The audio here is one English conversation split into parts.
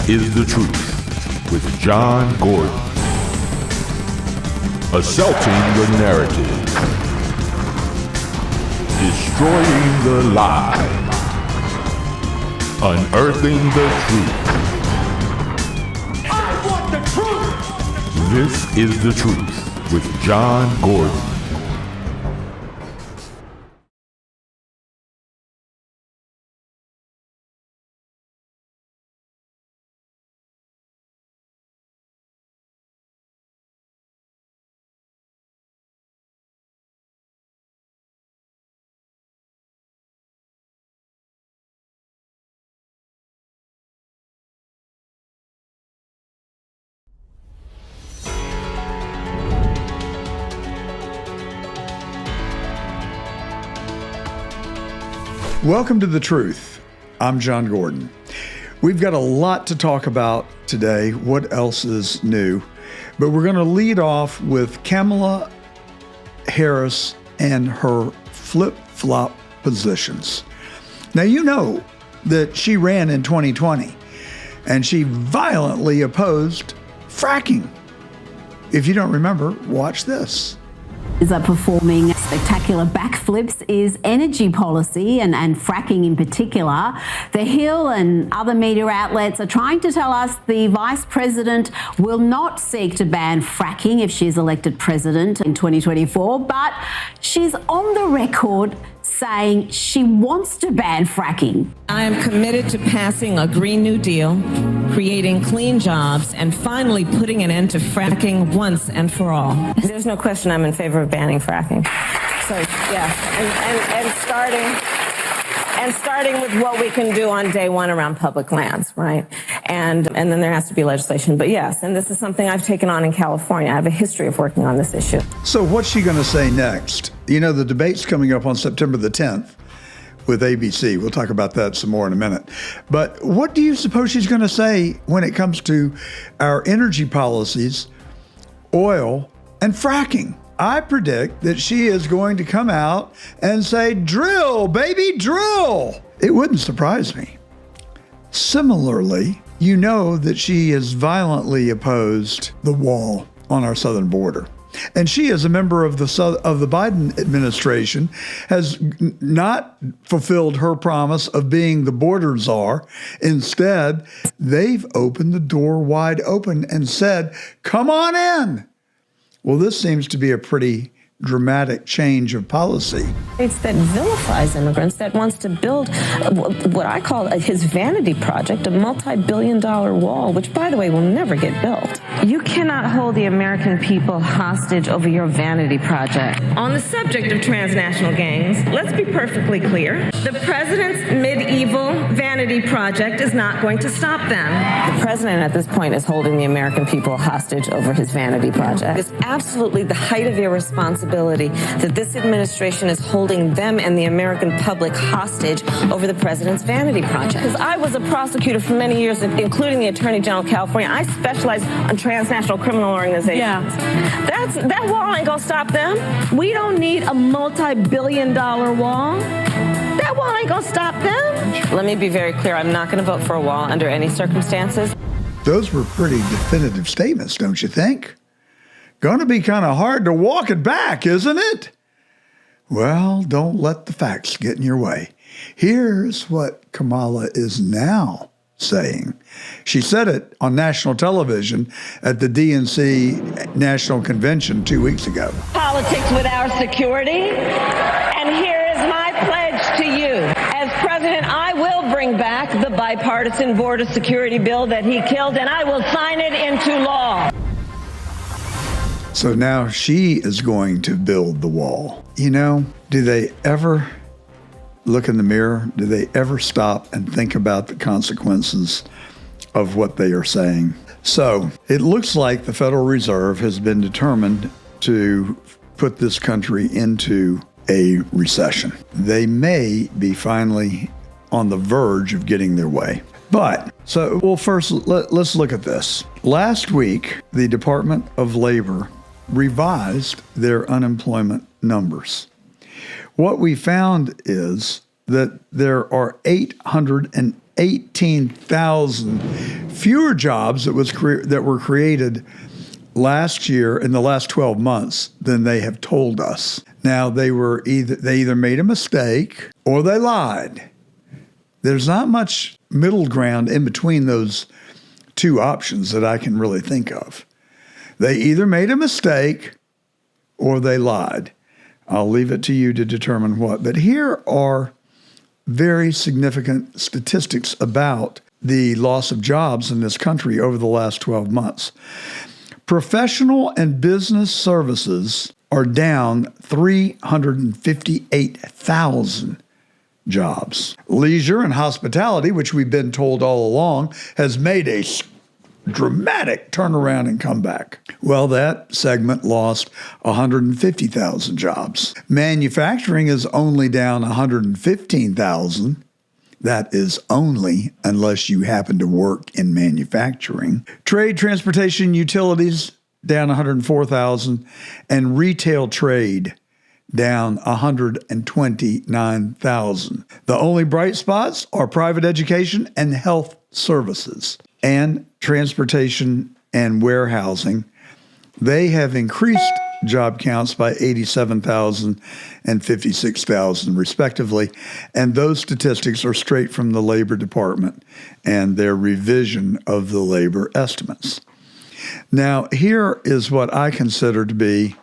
is the Truth with John Gordon. Assaulting the narrative. Destroying the lie. Unearthing the truth. I want the truth! This is the Truth with John Gordon. Welcome to The Truth. I'm John Gordon. We've got a lot to talk about today. What else is new? But we're going to lead off with Kamala Harris and her flip-flop positions. Now, you know that she ran in 2020 and she violently opposed fracking. If you don't remember, watch this. Is performing spectacular backflips is energy policy and fracking in particular. The Hill and other media outlets are trying to tell us the Vice President will not seek to ban fracking if she's elected president in 2024, but she's on the record saying she wants to ban fracking. I am committed to passing a Green New Deal, creating clean jobs, and finally putting an end to fracking once and for all. There's no question I'm in favor of banning fracking. So, yeah, and starting with what we can do on day one around public lands, right? And then there has to be legislation. But yes, and this is something I've taken on in California. I have a history of working on this issue. So what's she going to say next? You know, the debate's coming up on September the 10th with ABC. We'll talk about that some more in a minute. But what do you suppose she's going to say when it comes to our energy policies, oil, and fracking? I predict that she is going to come out and say, drill, baby, drill. It wouldn't surprise me. Similarly, you know that she has violently opposed the wall on our southern border. And she, as a member of the Biden administration, has not fulfilled her promise of being the border czar. Instead, they've opened the door wide open and said, come on in. Well, this seems to be a pretty dramatic change of policy. It's that vilifies immigrants, that wants to build what I call his vanity project, a multi-billion-dollar wall, which, by the way, will never get built. You cannot hold the American people hostage over your vanity project. On the subject of transnational gangs, let's be perfectly clear. The president's medieval vanity project is not going to stop them. The president at this point is holding the American people hostage over his vanity project. It's absolutely the height of irresponsibility that this administration is holding them and the American public hostage over the president's vanity project. Because I was a prosecutor for many years, including the Attorney General of California. I specialize on transnational criminal organizations. Yeah. That wall ain't gonna stop them. We don't need a multi-billion-dollar wall. That wall ain't gonna stop them. Let me be very clear. I'm not gonna vote for a wall under any circumstances. Those were pretty definitive statements, don't you think? Going to be kind of hard to walk it back, isn't it? Well, don't let the facts get in your way. Here's what Kamala is now saying. She said it on national television at the DNC National Convention 2 weeks ago. Politics with our security, and here is my pledge to you. As president, I will bring back the bipartisan border security bill that he killed, and I will sign it into law. So now she is going to build the wall. You know, do they ever look in the mirror? Do they ever stop and think about the consequences of what they are saying? So it looks like the Federal Reserve has been determined to put this country into a recession. They may be finally on the verge of getting their way. But, first, let's look at this. Last week, the Department of Labor revised their unemployment numbers. What we found is that there are 818,000 fewer jobs that were created last year in the last 12 months than they have told us. Now, they either made a mistake or they lied. There's not much middle ground in between those two options that I can really think of. They either made a mistake or they lied. I'll leave it to you to determine what. But here are very significant statistics about the loss of jobs in this country over the last 12 months. Professional and business services are down 358,000 jobs. Leisure and hospitality, which we've been told all along, has made a dramatic turnaround and comeback. Well, that segment lost 150,000 jobs. Manufacturing is only down 115,000. That is only unless you happen to work in manufacturing. Trade, transportation, utilities down 104,000, and retail trade down 129,000. The only bright spots are private education and health services, and transportation and warehousing. They have increased job counts by 87,000 and 56,000 respectively, and those statistics are straight from the Labor Department and their revision of the labor estimates. Now, here is what I consider to be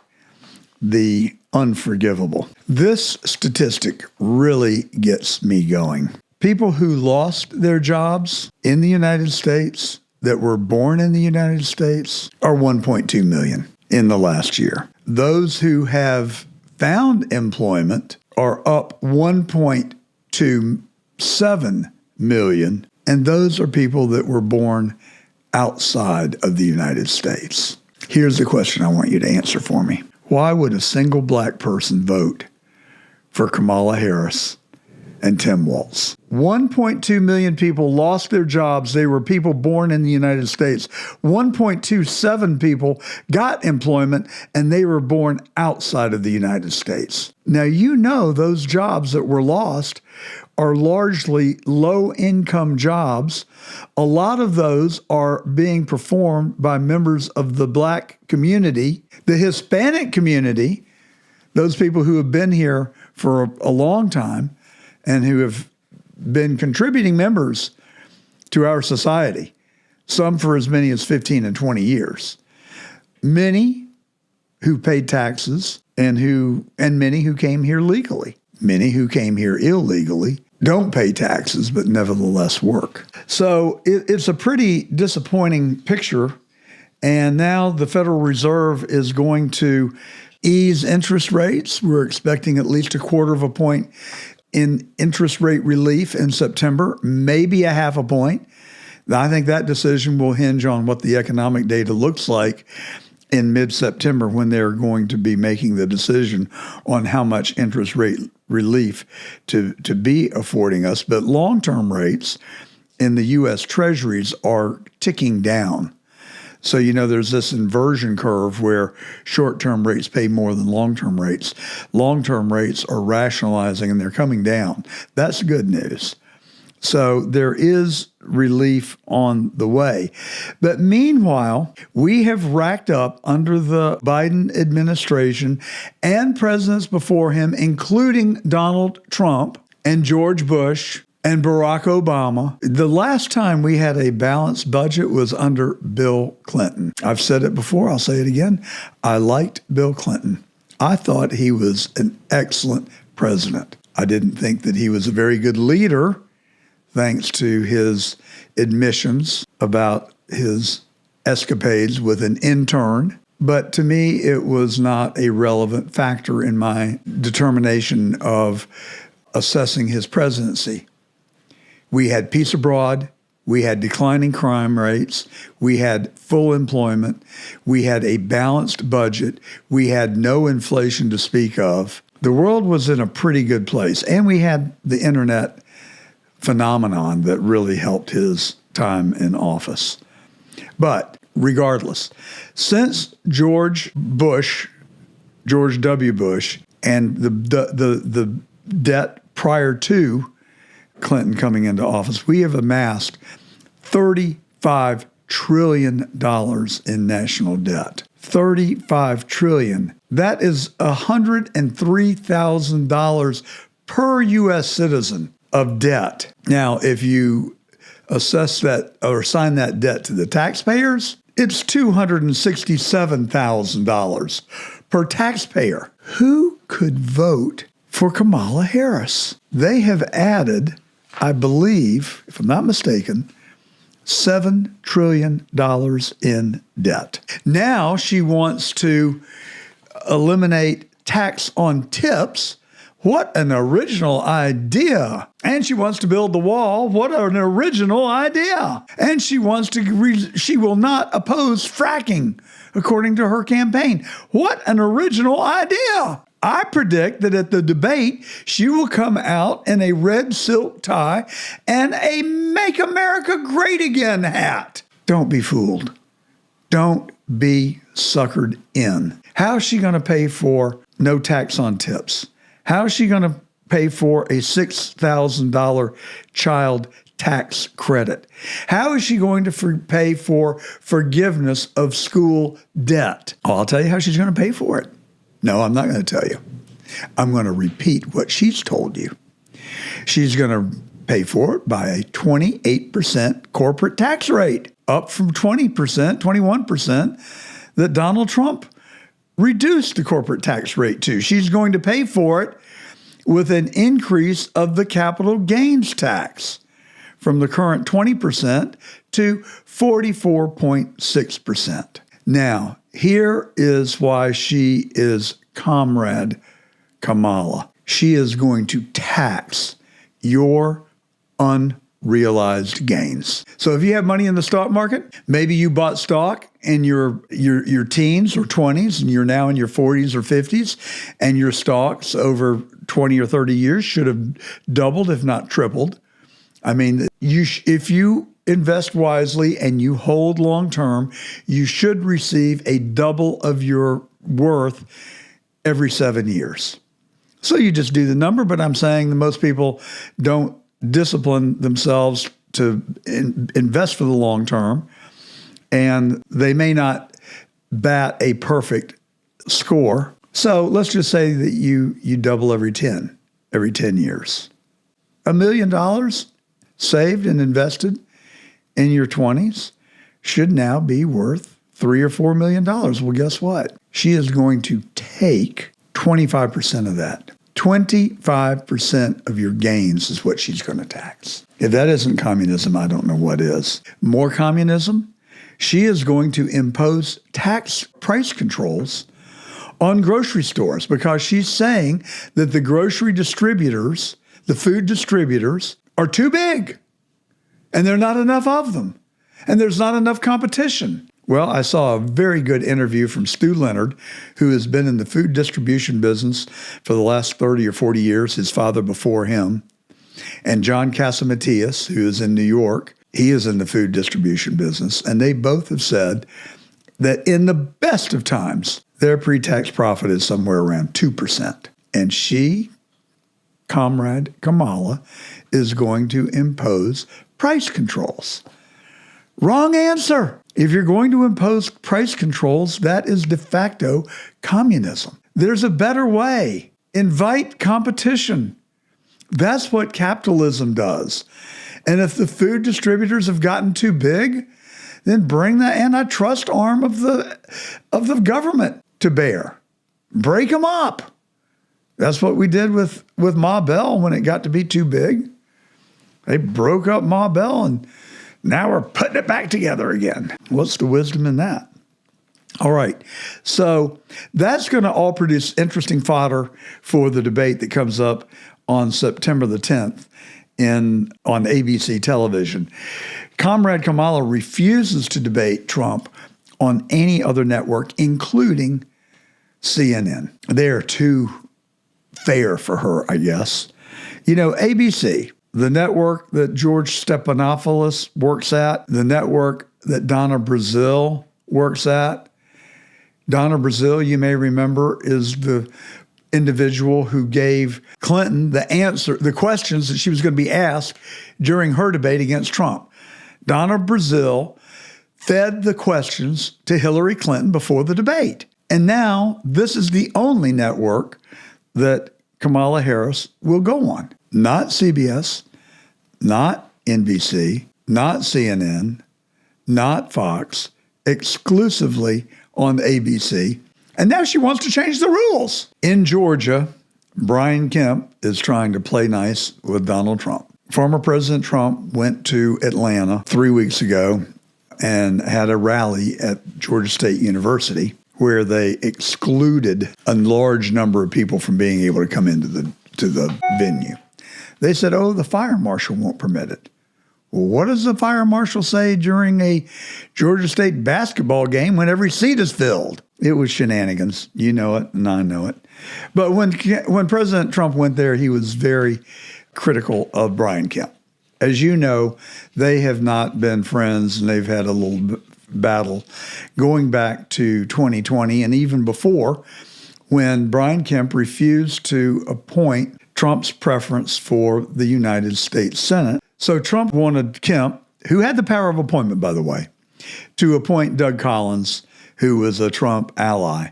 the unforgivable. This statistic really gets me going. People who lost their jobs in the United States that were born in the United States are 1.2 million in the last year. Those who have found employment are up 1.27 million, and those are people that were born outside of the United States. Here's the question I want you to answer for me. Why would a single black person vote for Kamala Harris and Tim Walz? 1.2 million people lost their jobs. They were people born in the United States. 1.27 people got employment, and they were born outside of the United States. Now, you know those jobs that were lost are largely low-income jobs. A lot of those are being performed by members of the black community, the Hispanic community, those people who have been here for a long time and who have been contributing members to our society, some for as many as 15 and 20 years. Many who paid taxes and many who came here legally. Many who came here illegally don't pay taxes, but nevertheless work. So it's a pretty disappointing picture. And now the Federal Reserve is going to ease interest rates. We're expecting at least 1/4 point in interest rate relief in September, maybe 1/2 point. I think that decision will hinge on what the economic data looks like in mid-September, when they're going to be making the decision on how much interest rate relief to be affording us. But long-term rates in the U.S. Treasuries are ticking down. So, there's this inversion curve where short-term rates pay more than long-term rates. Long-term rates are rationalizing and they're coming down. That's good news. So there is relief on the way. But meanwhile, we have racked up under the Biden administration and presidents before him, including Donald Trump and George Bush and Barack Obama. The last time we had a balanced budget was under Bill Clinton. I've said it before, I'll say it again. I liked Bill Clinton. I thought he was an excellent president. I didn't think that he was a very good leader, thanks to his admissions about his escapades with an intern. But to me, it was not a relevant factor in my determination of assessing his presidency. We had peace abroad. We had declining crime rates. We had full employment. We had a balanced budget. We had no inflation to speak of. The world was in a pretty good place. And we had the internet phenomenon that really helped his time in office. But regardless, since George W. Bush, and the debt prior to Clinton coming into office, we have amassed $30 $35 trillion in national debt. $35 trillion. That is $103,000 per U.S. citizen of debt. Now, if you assess that or assign that debt to the taxpayers, it's $267,000 per taxpayer. Who could vote for Kamala Harris? They have added, I believe, if I'm not mistaken, $7 trillion in debt. Now she wants to eliminate tax on tips. What an original idea. And she wants to build the wall. What an original idea. And she wants to, she will not oppose fracking, according to her campaign. What an original idea. I predict that at the debate, she will come out in a red silk tie and a Make America Great Again hat. Don't be fooled. Don't be suckered in. How is she going to pay for no tax on tips? How is she going to pay for a $6,000 child tax credit? How is she going to pay for forgiveness of school debt? Oh, I'll tell you how she's going to pay for it. No, I'm not going to tell you. I'm going to repeat what she's told you. She's going to pay for it by a 28% corporate tax rate, up from 20%, 21% that Donald Trump reduced the corporate tax rate to. She's going to pay for it with an increase of the capital gains tax from the current 20% to 44.6%. Now, here is why she is Comrade Kamala. She is going to tax your unrealized gains. So if you have money in the stock market, maybe you bought stock in your teens or 20s, and you're now in your 40s or 50s, and your stocks over 20 or 30 years should have doubled, if not tripled. I mean, if you invest wisely and you hold long term, you should receive a double of your worth every 7 years. So you just do the number, but I'm saying that most people don't discipline themselves to invest for the long term, and they may not bat a perfect score. So let's just say that you double every 10 years. $1 million saved and invested in your 20s should now be worth $3 or $4 million. Well, guess what? She is going to take 25% of that. 25% of your gains is what she's going to tax. If that isn't communism, I don't know what is. More communism? She is going to impose tax price controls on grocery stores because she's saying that the grocery distributors, the food distributors, are too big. And there are not enough of them. And there's not enough competition. Well, I saw a very good interview from Stu Leonard, who has been in the food distribution business for the last 30 or 40 years, his father before him, and John Casamatias, who is in New York. He is in the food distribution business. And they both have said that in the best of times, their pre-tax profit is somewhere around 2%. And she, Comrade Kamala, is going to impose price controls. Wrong answer. If you're going to impose price controls, that is de facto communism. There's a better way. Invite competition. That's what capitalism does. And if the food distributors have gotten too big, then bring the antitrust arm of the government to bear. Break them up. That's what we did with Ma Bell when it got to be too big. They broke up Ma Bell, and now we're putting it back together again. What's the wisdom in that? All right. So that's going to all produce interesting fodder for the debate that comes up on September the 10th on ABC television. Comrade Kamala refuses to debate Trump on any other network, including CNN. They are too fair for her, I guess. You know, ABC, the network that George Stephanopoulos works at, the network that Donna Brazile works at. Donna Brazile, you may remember, is the individual who gave Clinton the questions that she was going to be asked during her debate against Trump. Donna Brazile fed the questions to Hillary Clinton before the debate. And now this is the only network that Kamala Harris will go on. Not CBS, not NBC, not CNN, not Fox, exclusively on ABC. And now she wants to change the rules. In Georgia, Brian Kemp is trying to play nice with Donald Trump. Former President Trump went to Atlanta 3 weeks ago and had a rally at Georgia State University where they excluded a large number of people from being able to come into the venue. They said, oh, the fire marshal won't permit it. Well, what does the fire marshal say during a Georgia State basketball game when every seat is filled? It was shenanigans. You know it, and I know it. But when President Trump went there, he was very critical of Brian Kemp. As you know, they have not been friends, and they've had a little battle going back to 2020 and even before, when Brian Kemp refused to appoint Trump's preference for the United States Senate. So Trump wanted Kemp, who had the power of appointment, by the way, to appoint Doug Collins, who was a Trump ally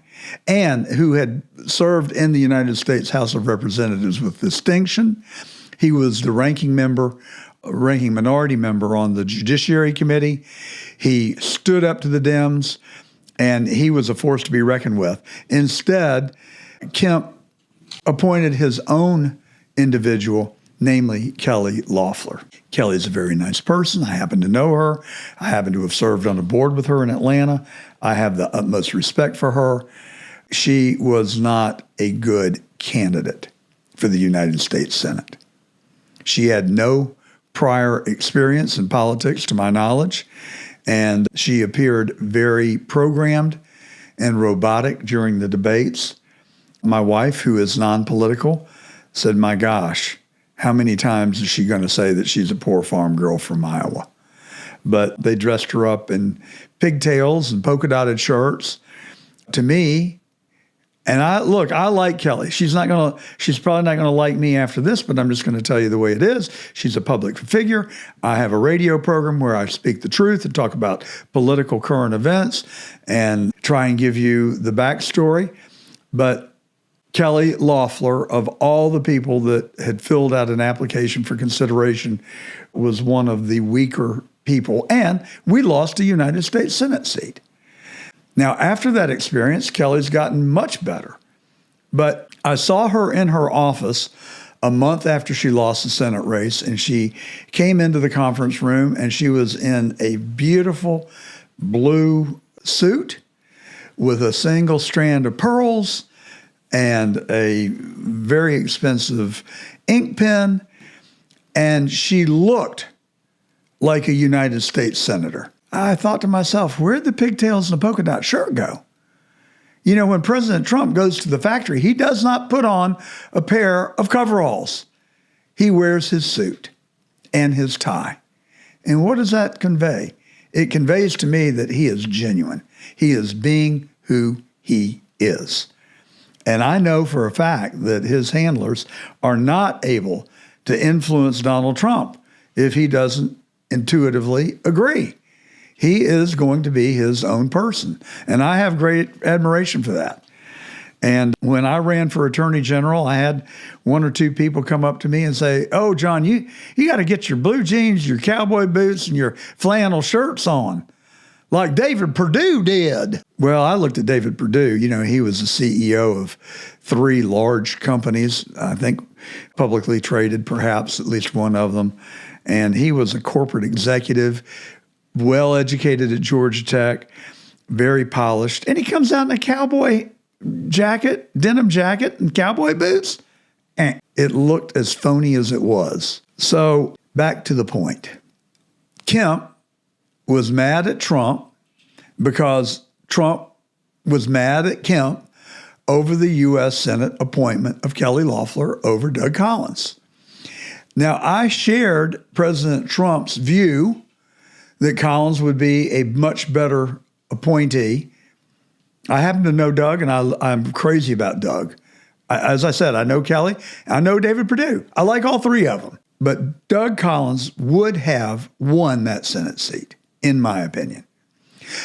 and who had served in the United States House of Representatives with distinction. He was the ranking minority member on the Judiciary Committee. He stood up to the Dems, and he was a force to be reckoned with. Instead, Kemp appointed his own individual, namely Kelly Loeffler. Kelly's a very nice person. I happen to know her. I happen to have served on a board with her in Atlanta. I have the utmost respect for her. She was not a good candidate for the United States Senate. She had no prior experience in politics, to my knowledge, and she appeared very programmed and robotic during the debates. My wife, who is non-political, said, my gosh, how many times is she going to say that she's a poor farm girl from Iowa? But they dressed her up in pigtails and polka-dotted shirts. To me, and I like Kelly. She's probably not going to like me after this, but I'm just going to tell you the way it is. She's a public figure. I have a radio program where I speak the truth and talk about political current events and try and give you the backstory. But Kelly Loeffler, of all the people that had filled out an application for consideration, was one of the weaker people. And we lost a United States Senate seat. Now, after that experience, Kelly's gotten much better. But I saw her in her office a month after she lost the Senate race, and she came into the conference room, and she was in a beautiful blue suit with a single strand of pearls and a very expensive ink pen, and she looked like a United States senator. I thought to myself, where'd the pigtails and the polka dot shirt go? You know, when President Trump goes to the factory, he does not put on a pair of coveralls. He wears his suit and his tie. And what does that convey? It conveys to me that he is genuine. He is being who he is. And I know for a fact that his handlers are not able to influence Donald Trump if he doesn't intuitively agree. He is going to be his own person. And I have great admiration for that. And when I ran for Attorney General, I had one or two people come up to me and say, oh, John, you got to get your blue jeans, your cowboy boots, and your flannel shirts on, like David Perdue did. Well, I looked at David Perdue. You know, he was the CEO of 3 large companies, I think publicly traded, perhaps at least one of them. And he was a corporate executive, well-educated at Georgia Tech, very polished. And he comes out in a cowboy jacket, denim jacket, and cowboy boots. And it looked as phony as it was. So back to the point. Kemp was mad at Trump because Trump was mad at Kemp over the U.S. Senate appointment of Kelly Loeffler over Doug Collins. Now, I shared President Trump's view that Collins would be a much better appointee. I happen to know Doug, and I'm crazy about Doug. As I said, I know Kelly. I know David Perdue. I like all 3 of them. But Doug Collins would have won that Senate seat, in my opinion.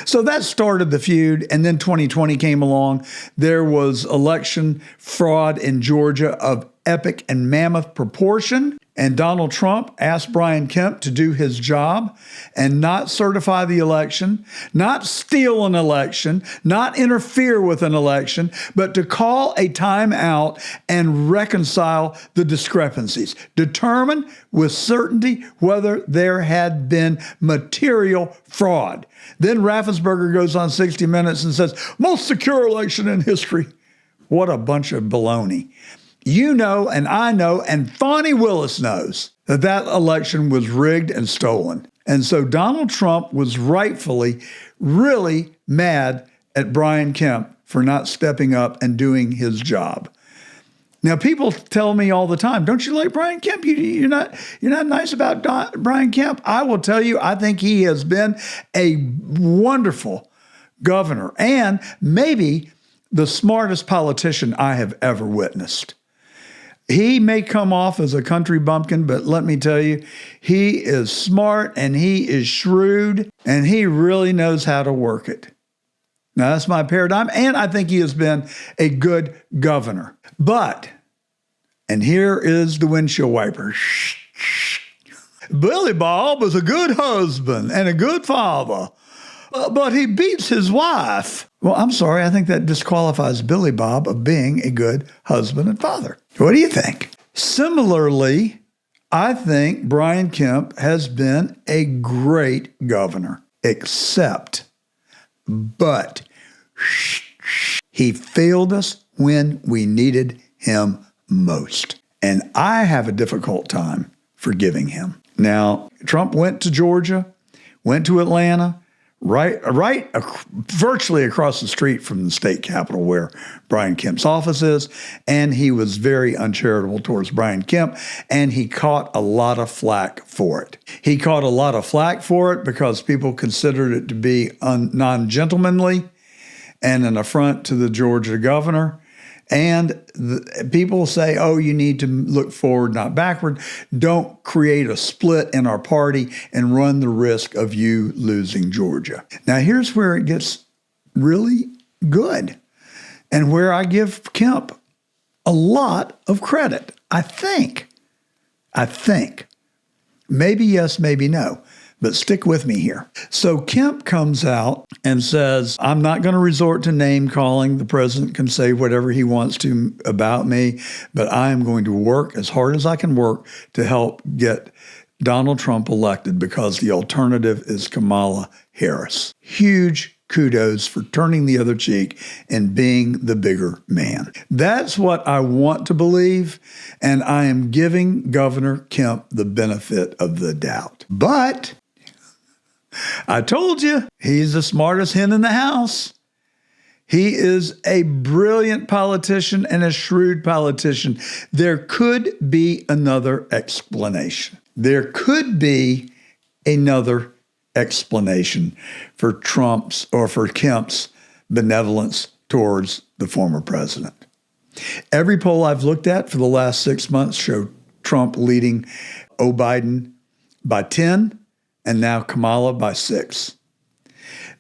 So that started the feud, and then 2020 came along. There was election fraud in Georgia of epic and mammoth proportion, and Donald Trump asked Brian Kemp to do his job and not certify the election, not steal an election, not interfere with an election, but to call a timeout and reconcile the discrepancies, determine with certainty whether there had been material fraud. Then Raffensperger goes on 60 Minutes and says, most secure election in history. What a bunch of baloney. You know, and I know, and Fonnie Willis knows that that election was rigged and stolen. And so Donald Trump was rightfully really mad at Brian Kemp for not stepping up and doing his job. Now, people tell me all the time, don't you like Brian Kemp? You're not nice about Brian Kemp. I will tell you, I think he has been a wonderful governor and maybe the smartest politician I have ever witnessed. He may come off as a country bumpkin, but let me tell you, he is smart and he is shrewd and he really knows how to work it. Now, that's my paradigm, and I think he has been a good governor. But, and here is the windshield wiper. Billy Bob was a good husband and a good father, but he beats his wife. Well, I'm sorry, I think that disqualifies Billy Bob of being a good husband and father. What do you think? Similarly, I think Brian Kemp has been a great governor, but he failed us when we needed him most. And I have a difficult time forgiving him. Now, Trump went to Georgia, went to Atlanta, virtually across the street from the state capitol where Brian Kemp's office is, and he was very uncharitable towards Brian Kemp, and he caught a lot of flack for it. He caught a lot of flack for it because people considered it to be non-gentlemanly and an affront to the Georgia governor. And people say, oh, you need to look forward, not backward. Don't create a split in our party and run the risk of you losing Georgia. Now, here's where it gets really good and where I give Kemp a lot of credit. I think. Maybe yes, maybe no. But stick with me here. So Kemp comes out and says, I'm not going to resort to name calling. The president can say whatever he wants to about me, but I am going to work as hard as I can work to help get Donald Trump elected because the alternative is Kamala Harris. Huge kudos for turning the other cheek and being the bigger man. That's what I want to believe, and I am giving Governor Kemp the benefit of the doubt. But I told you, he's the smartest hen in the house. He is a brilliant politician and a shrewd politician. There could be another explanation. There could be another explanation for Trump's or for Kemp's benevolence towards the former president. Every poll I've looked at for the last 6 months showed Trump leading Biden by 10 and now Kamala by 6.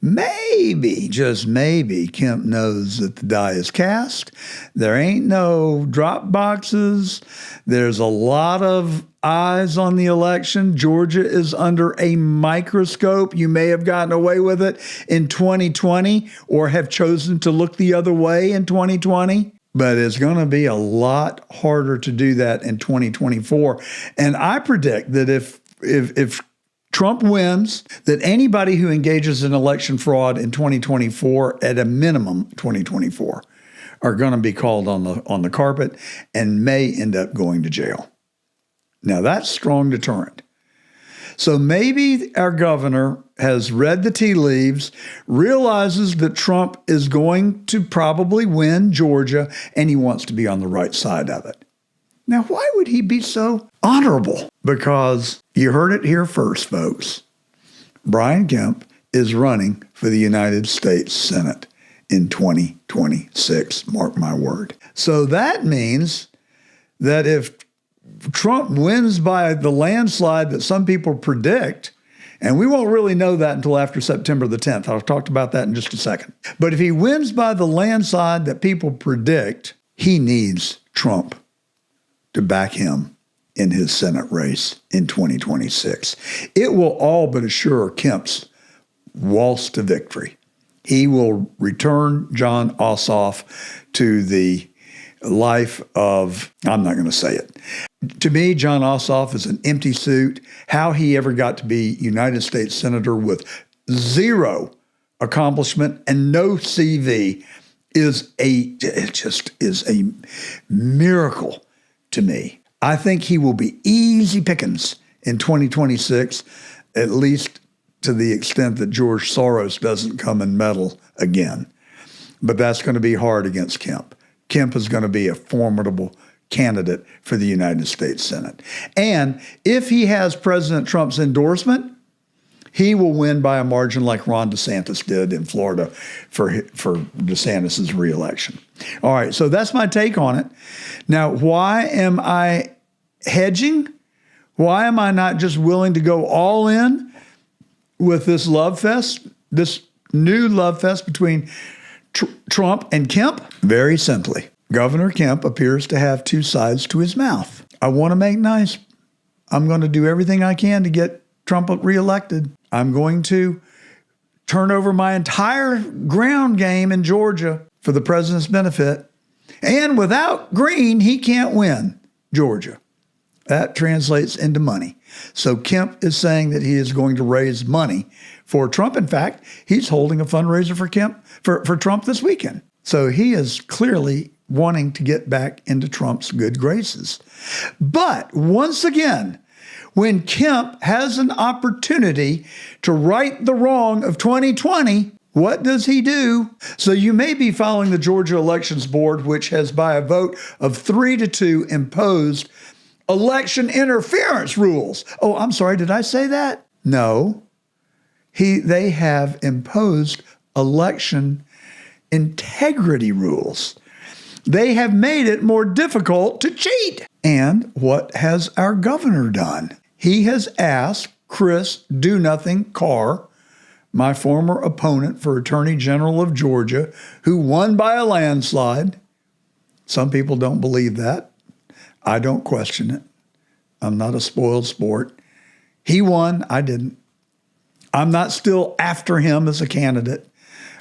Maybe, just maybe, Kemp knows that the die is cast. There ain't no drop boxes. There's a lot of eyes on the election. Georgia is under a microscope. You may have gotten away with it in 2020 or have chosen to look the other way in 2020. But it's going to be a lot harder to do that in 2024. And I predict that if Trump wins, that anybody who engages in election fraud in 2024, at a minimum 2024, are going to be called on the carpet and may end up going to jail. Now, that's strong deterrent. So maybe our governor has read the tea leaves, realizes that Trump is going to probably win Georgia, and he wants to be on the right side of it. Now, why would he be so honorable? Because you heard it here first, folks. Brian Kemp is running for the United States Senate in 2026. Mark my word. So that means that if Trump wins by the landslide that some people predict, and we won't really know that until after September the 10th. I'll talk about that in just a second. But if he wins by the landslide that people predict, he needs Trump to back him in his Senate race in 2026. It will all but assure Kemp's waltz to victory. He will return Jon Ossoff to the life of, I'm not going to say it. To me, Jon Ossoff is an empty suit. How he ever got to be United States Senator with zero accomplishment and no CV is a miracle to me. I think he will be easy pickings in 2026, at least to the extent that George Soros doesn't come and meddle again. But that's going to be hard against Kemp. Kemp is going to be a formidable candidate for the United States Senate. And if he has President Trump's endorsement, he will win by a margin like Ron DeSantis did in Florida for DeSantis' reelection. All right, so that's my take on it. Now, why am I hedging? Why am I not just willing to go all in with this love fest, this new love fest between Trump and Kemp? Very simply, Governor Kemp appears to have two sides to his mouth. I want to make nice. I'm going to do everything I can to get Trump reelected. I'm going to turn over my entire ground game in Georgia for the president's benefit. And without Green, he can't win Georgia. That translates into money. So Kemp is saying that he is going to raise money for Trump. In fact, he's holding a fundraiser for Trump this weekend. So he is clearly wanting to get back into Trump's good graces. But once again, when Kemp has an opportunity to right the wrong of 2020, what does he do? So you may be following the Georgia Elections Board, which has by a vote of 3-2 imposed election interference rules. Oh, I'm sorry, did I say that? No. They have imposed election integrity rules. They have made it more difficult to cheat. And what has our governor done? He has asked Chris Do-Nothing Carr, my former opponent for Attorney General of Georgia, who won by a landslide. Some people don't believe that. I don't question it. I'm not a spoiled sport. He won. I didn't. I'm not still after him as a candidate.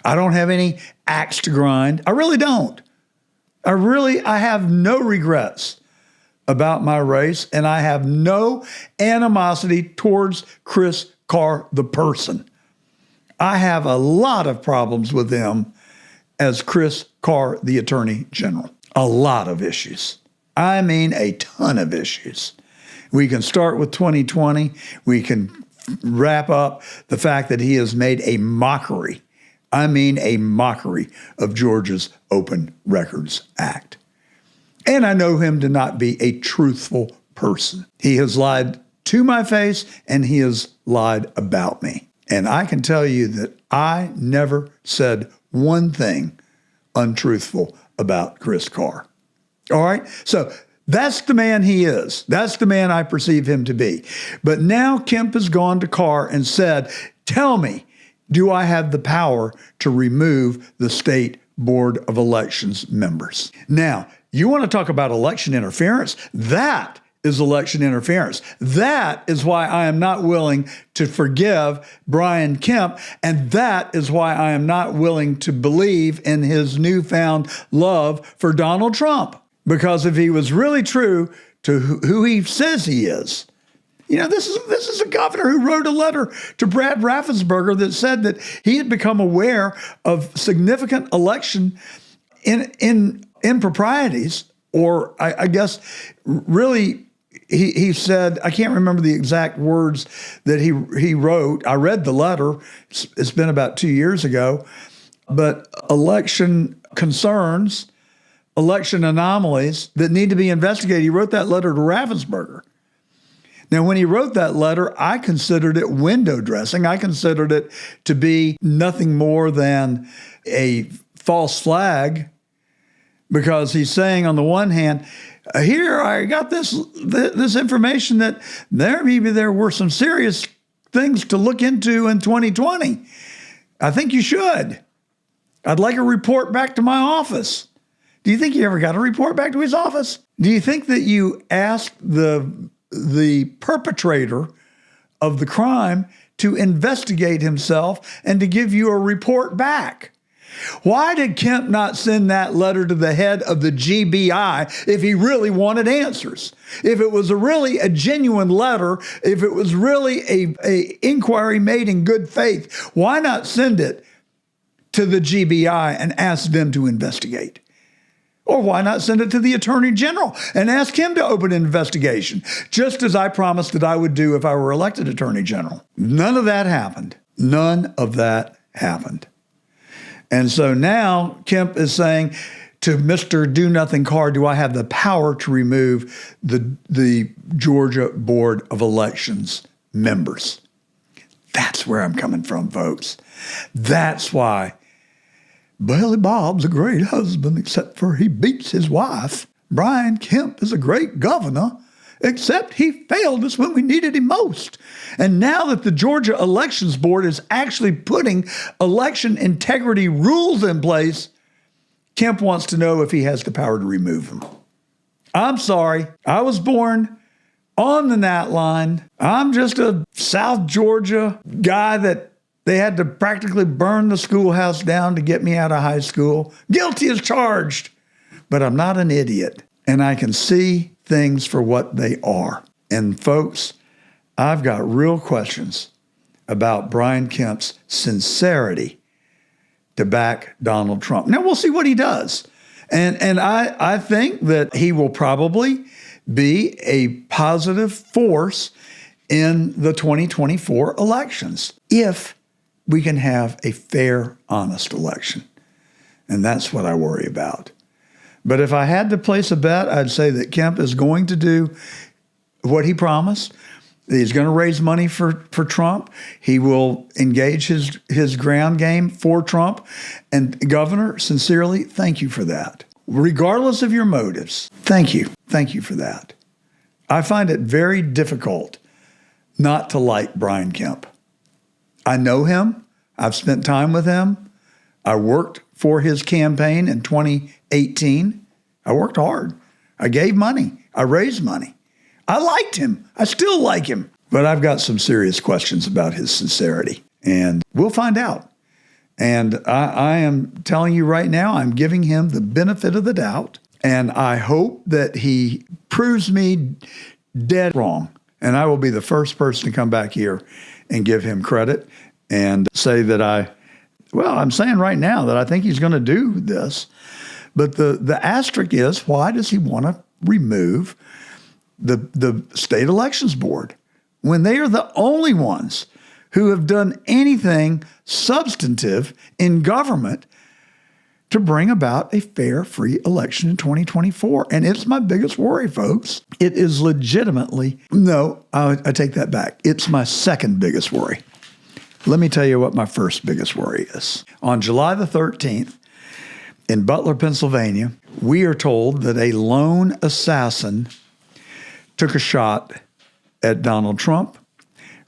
I don't have any axe to grind. I really don't. I have no regrets about my race, and I have no animosity towards Chris Carr, the person. I have a lot of problems with him as Chris Carr, the Attorney General. A lot of issues. I mean, a ton of issues. We can start with 2020. We can wrap up the fact that he has made a mockery. I mean, a mockery of Georgia's Open Records Act. And I know him to not be a truthful person. He has lied to my face, and he has lied about me. And I can tell you that I never said one thing untruthful about Chris Carr. All right? So that's the man he is. That's the man I perceive him to be. But now Kemp has gone to Carr and said, tell me, do I have the power to remove the State Board of Elections members? Now, you want to talk about election interference? That is election interference. That is why I am not willing to forgive Brian Kemp, and that is why I am not willing to believe in his newfound love for Donald Trump. Because if he was really true to who he says he is, you know, this is a governor who wrote a letter to Brad Raffensperger that said that he had become aware of significant election improprieties, or I guess really he said, I can't remember the exact words that he wrote. I read the letter. It's been about 2 years ago. But election concerns, election anomalies that need to be investigated. He wrote that letter to Raffensperger. Now, when he wrote that letter, I considered it window dressing. I considered it to be nothing more than a false flag because he's saying on the one hand, here I got this information that maybe there were some serious things to look into in 2020. I think you should. I'd like a report back to my office. Do you think he ever got a report back to his office? Do you think that you asked the perpetrator of the crime to investigate himself and to give you a report back? Why did Kemp not send that letter to the head of the GBI if he really wanted answers? If it was really a genuine letter, if it was really a inquiry made in good faith, why not send it to the GBI and ask them to investigate? Or why not send it to the Attorney General and ask him to open an investigation, just as I promised that I would do if I were elected Attorney General? None of that happened. None of that happened. And so now Kemp is saying to Mr. Do-Nothing Carr, do I have the power to remove the Georgia Board of Elections members? That's where I'm coming from, folks. That's why Billy Bob's a great husband, except for he beats his wife. Brian Kemp is a great governor, except he failed us when we needed him most. And now that the Georgia Elections Board is actually putting election integrity rules in place, Kemp wants to know if he has the power to remove them. I'm sorry. I was born on the Nat line. I'm just a South Georgia guy that they had to practically burn the schoolhouse down to get me out of high school. Guilty as charged. But I'm not an idiot. And I can see things for what they are. And folks, I've got real questions about Brian Kemp's sincerity to back Donald Trump. Now, we'll see what he does. And I think that he will probably be a positive force in the 2024 elections if we can have a fair, honest election. And that's what I worry about. But if I had to place a bet, I'd say that Kemp is going to do what he promised. He's going to raise money for Trump. He will engage his ground game for Trump. And Governor, sincerely, thank you for that. Regardless of your motives, thank you. Thank you for that. I find it very difficult not to like Brian Kemp. I know him. I've spent time with him. I worked for his campaign in 2018. I worked hard. I gave money. I raised money. I liked him. I still like him. But I've got some serious questions about his sincerity. And we'll find out. And I am telling you right now, I'm giving him the benefit of the doubt. And I hope that he proves me dead wrong. And I will be the first person to come back here and give him credit and say that I'm saying right now that I think he's going to do this. But the asterisk is, why does he want to remove the state elections board when they are the only ones who have done anything substantive in government to bring about a fair, free election in 2024? And it's my biggest worry, folks. It is legitimately, no, I take that back. It's my second biggest worry. Let me tell you what my first biggest worry is. On July the 13th, in Butler, Pennsylvania, we are told that a lone assassin took a shot at Donald Trump,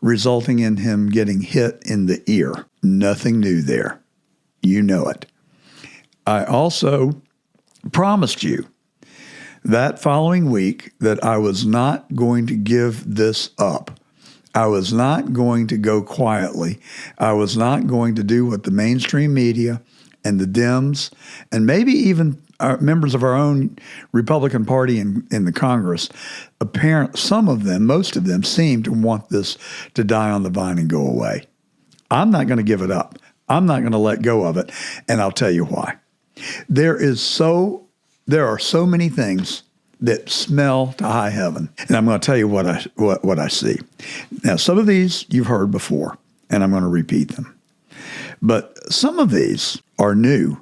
resulting in him getting hit in the ear. Nothing new there. You know it. I also promised you that following week that I was not going to give this up. I was not going to go quietly. I was not going to do what the mainstream media and the Dems and maybe even members of our own Republican Party in the Congress, some of them, most of them, seem to want this to die on the vine and go away. I'm not going to give it up. I'm not going to let go of it, and I'll tell you why. There are so many things that smell to high heaven, and I'm going to tell you what I see. Now, some of these you've heard before, and I'm going to repeat them. But some of these are new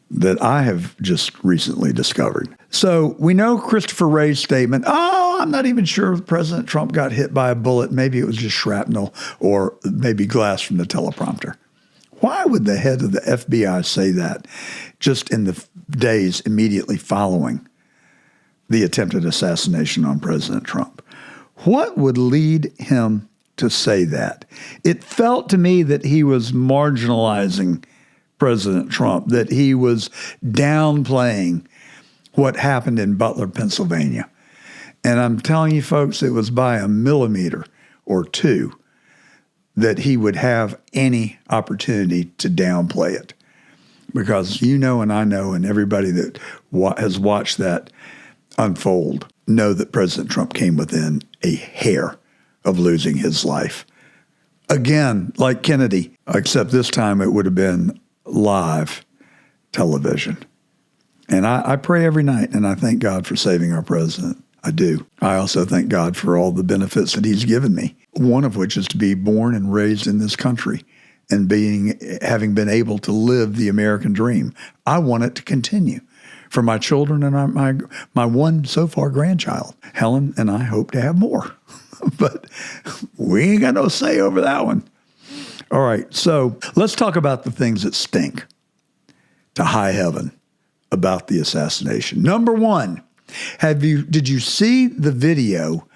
that I have just recently discovered. So we know Christopher Wray's statement, I'm not even sure if President Trump got hit by a bullet. Maybe it was just shrapnel or maybe glass from the teleprompter. Why would the head of the FBI say that just in the days immediately following the attempted assassination on President Trump. What would lead him to say that? It felt to me that he was marginalizing President Trump, that he was downplaying what happened in Butler, Pennsylvania. And I'm telling you, folks, it was by a millimeter or two that he would have any opportunity to downplay it. Because you know, and I know, and everybody that has watched that unfold know that President Trump came within a hair of losing his life. Again, like Kennedy, except this time it would have been live television. And I pray every night, and I thank God for saving our president. I do. I also thank God for all the benefits that he's given me, one of which is to be born and raised in this country and having been able to live the American dream. I want it to continue for my children and my one so far grandchild. Helen and I hope to have more, but we ain't got no say over that one. All right, so let's talk about the things that stink to high heaven about the assassination. Number one, did you see the video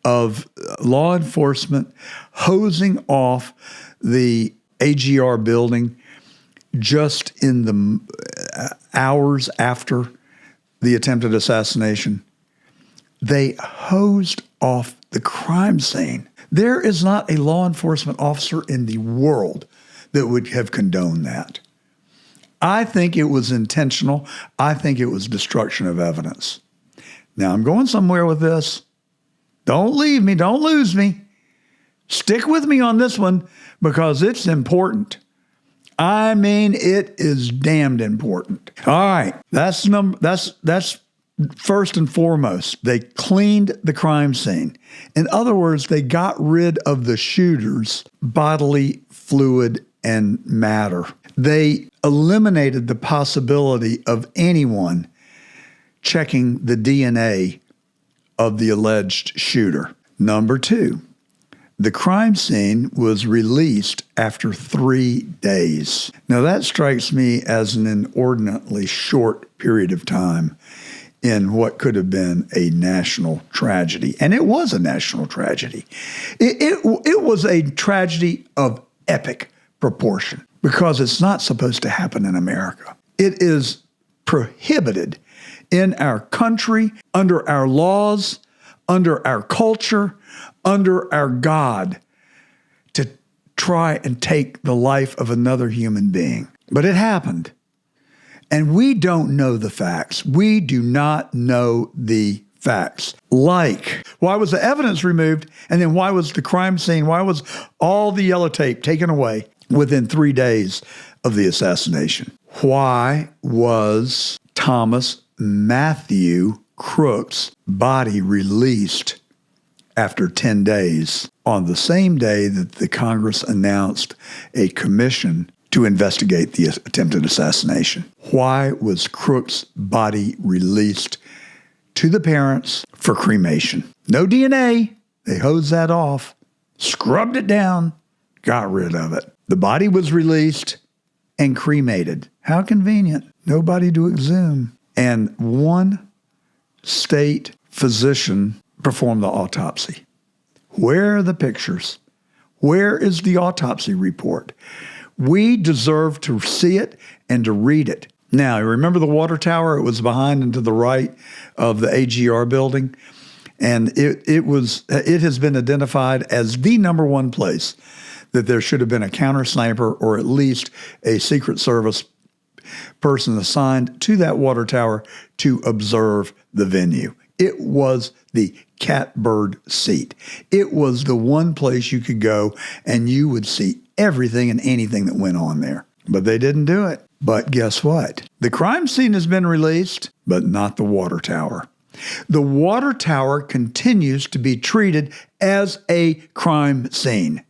of law enforcement hosing off the AGR building just in the hours after the attempted assassination? They hosed off the crime scene. There is not a law enforcement officer in the world that would have condoned that. I think it was intentional. I think it was destruction of evidence. Now, I'm going somewhere with this. Don't leave me. Don't lose me. Stick with me on this one because it's important. I mean, it is damned important. All right. That's first and foremost. They cleaned the crime scene. In other words, they got rid of the shooter's bodily fluid and matter. They eliminated the possibility of anyone checking the DNA of the alleged shooter. Number two, the crime scene was released after 3 days. Now that strikes me as an inordinately short period of time in what could have been a national tragedy. And it was a national tragedy. It was a tragedy of epic proportion because it's not supposed to happen in America. It is prohibited in our country, under our laws, under our culture, under our God, to try and take the life of another human being. But it happened. And we don't know the facts. We do not know the facts. Like, why was the evidence removed? And then why was the crime scene, why was all the yellow tape taken away within 3 days of the assassination? Why was Thomas Matthew Crooks' body released after 10 days on the same day that the Congress announced a commission to investigate the attempted assassination? Why was Crooks' body released to the parents for cremation? No DNA. They hosed that off, scrubbed it down, got rid of it. The body was released and cremated. How convenient. Nobody to exhume. And one state physician performed the autopsy. Where are the pictures? Where is the autopsy report? We deserve to see it and to read it. Now, remember the water tower? It was behind and to the right of the AGR building. And it has been identified as the number one place that there should have been a counter sniper or at least a Secret Service person assigned to that water tower to observe the venue. It was the catbird seat. It was the one place you could go and you would see everything and anything that went on there. But they didn't do it. But guess what? The crime scene has been released, but not the water tower. The water tower continues to be treated as a crime scene.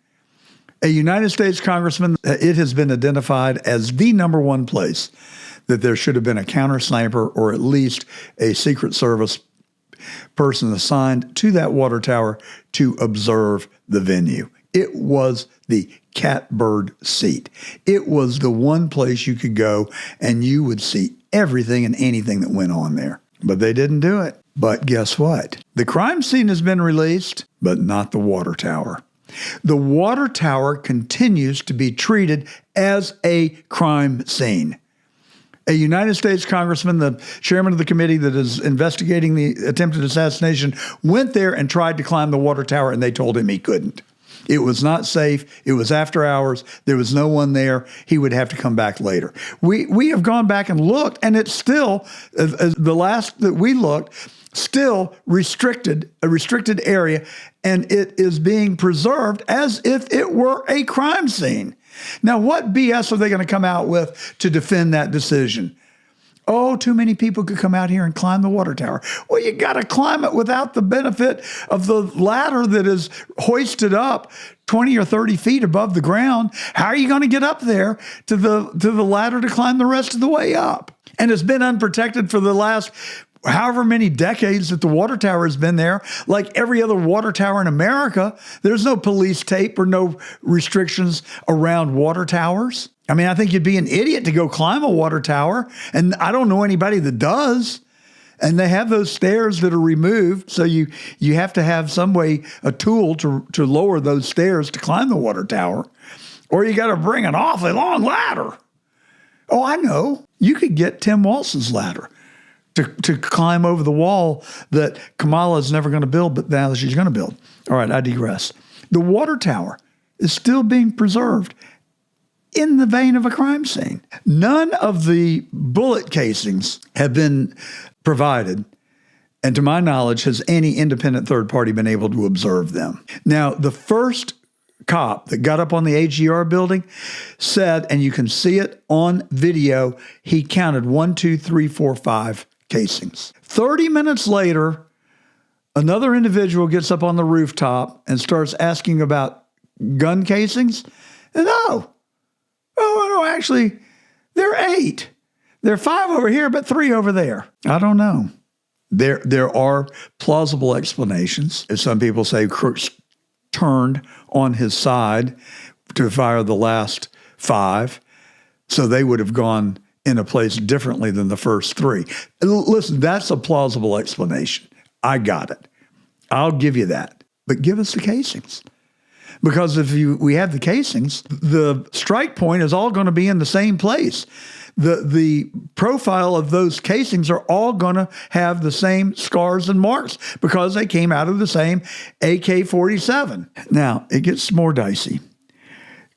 A United States congressman, it has been identified as the number one place that there should have been a counter sniper or at least a Secret Service person assigned to that water tower to observe the venue. It was the catbird seat. It was the one place you could go and you would see everything and anything that went on there. But they didn't do it. But guess what? The crime scene has been released, but not the water tower. The water tower continues to be treated as a crime scene. A United States congressman, the chairman of the committee that is investigating the attempted assassination, went there and tried to climb the water tower, and they told him he couldn't. It was not safe. It was after hours. There was no one there. He would have to come back later. We have gone back and looked, and it's still, the last that we looked, still a restricted area, and it is being preserved as if it were a crime scene. Now, what BS are they going to come out with to defend that decision? Oh, too many people could come out here and climb the water tower. Well, you got to climb it without the benefit of the ladder that is hoisted up 20 or 30 feet above the ground. How are you going to get up there to the ladder to climb the rest of the way up? And it's been unprotected for the last however many decades that the water tower has been there. Like every other water tower in America, there's no police tape or no restrictions around water towers. I mean, I think you'd be an idiot to go climb a water tower, and I don't know anybody that does. And they have those stairs that are removed, so you have to have some way, a tool to lower those stairs to climb the water tower, or you got to bring an awfully long ladder. Oh, I know. You could get Tim Walz's ladder to climb over the wall that Kamala is never going to build, but now she's going to build. All right, I digress. The water tower is still being preserved in the vein of a crime scene. None of the bullet casings have been provided, and to my knowledge, has any independent third party been able to observe them. Now, the first cop that got up on the AGR building said, and you can see it on video, he counted 1, 2, 3, 4, 5 casings. 30 minutes later, another individual gets up on the rooftop and starts asking about gun casings. And no, actually, there are 8. There are 5 over here, but 3 over there. I don't know. There are plausible explanations. Some people say Crooks turned on his side to fire the last 5, so they would have gone in a place differently than the first 3. Listen, that's a plausible explanation. I got it. I'll give you that. But give us the casings. Because if we have the casings, the strike point is all going to be in the same place. The profile of those casings are all going to have the same scars and marks because they came out of the same AK-47. Now, it gets more dicey.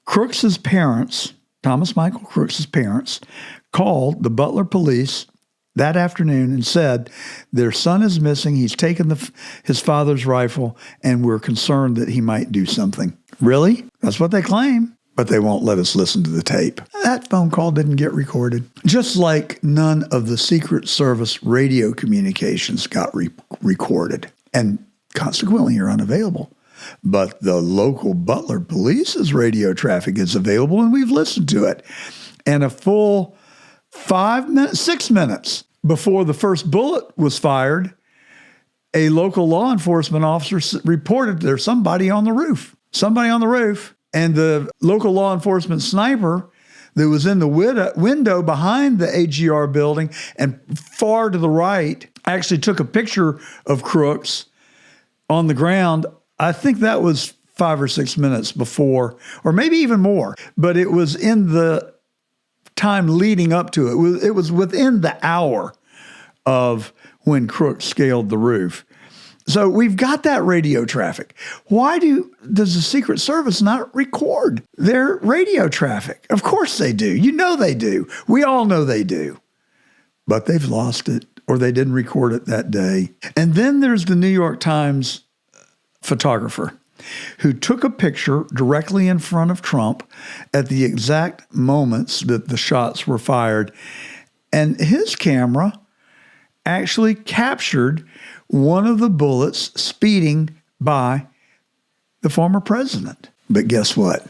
Crooks's parents, Thomas Michael Crooks's parents, called the Butler police that afternoon and said, their son is missing. He's taken his father's rifle, and we're concerned that he might do something. Really? That's what they claim. But they won't let us listen to the tape. That phone call didn't get recorded. Just like none of the Secret Service radio communications got recorded. And consequently, you're unavailable. But the local Butler police's radio traffic is available, and we've listened to it. And a full 6 minutes before the first bullet was fired, a local law enforcement officer reported there's somebody on the roof. And the local law enforcement sniper that was in the window behind the AGR building and far to the right actually took a picture of Crooks on the ground. I think that was 5 or 6 minutes before, or maybe even more, but it was in the time leading up to it. It was within the hour of when Crooks scaled the roof. So we've got that radio traffic. Why does the Secret Service not record their radio traffic? Of course they do. You know they do. We all know they do. But they've lost it, or they didn't record it that day. And then there's the New York Times photographer who took a picture directly in front of Trump at the exact moments that the shots were fired. And his camera actually captured one of the bullets speeding by the former president. But guess what?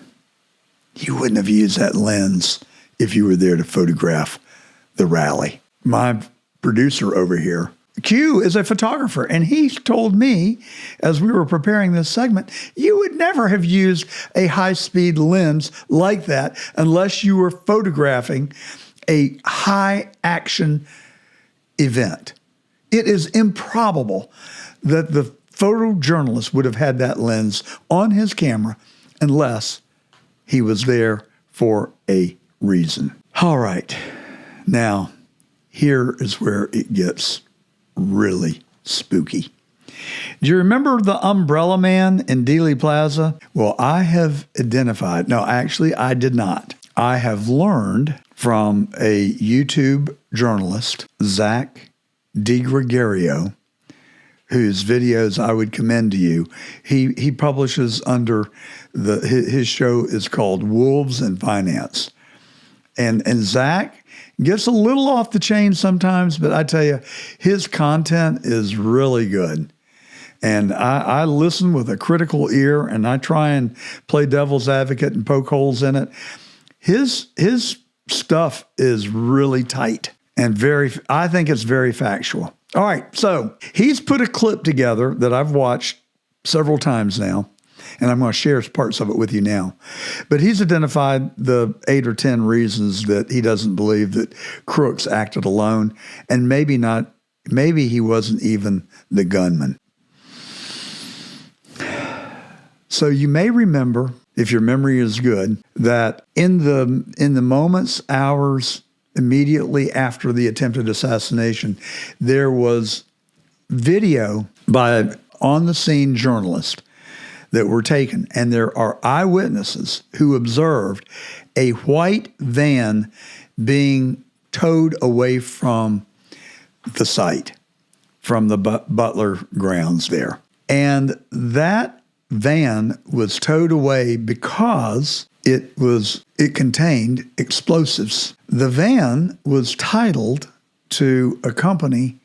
You wouldn't have used that lens if you were there to photograph the rally. My producer over here, Q, is a photographer, and he told me as we were preparing this segment, you would never have used a high-speed lens like that unless you were photographing a high action event. It is improbable that the photojournalist would have had that lens on his camera unless he was there for a reason. All right. Now, here is where it gets really spooky. Do you remember the Umbrella Man in Dealey Plaza? Well, I have identified, no, actually, I did not. I have learned from a YouTube journalist, Zach DiGregorio, whose videos I would commend to you. He publishes under his show is called Wolves in Finance. And Zach gets a little off the chain sometimes, but I tell you, his content is really good. And I listen with a critical ear, and I try and play devil's advocate and poke holes in it. His stuff is really tight and I think it's very factual. All right, so he's put a clip together that I've watched several times now, and I'm going to share parts of it with you now. But he's identified the 8 or 10 reasons that he doesn't believe that Crooks acted alone, and maybe he wasn't even the gunman. So you may remember, if your memory is good, that in the moments, hours immediately after the attempted assassination, there was video by on-the-scene journalists that were taken, and there are eyewitnesses who observed a white van being towed away from the site, from the Butler grounds there. And that van was towed away because it contained explosives. The van was titled to a company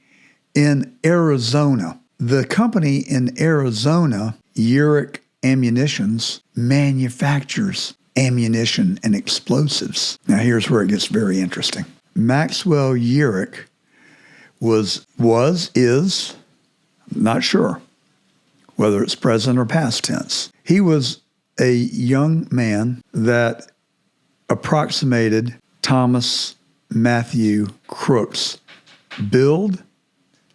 in Arizona. The company in Arizona, Urich Ammunitions, manufactures ammunition and explosives. Now here's where it gets very interesting. Maxwell Urich is not sure whether it's present or past tense. He was a young man that approximated Thomas Matthew Crooks' build,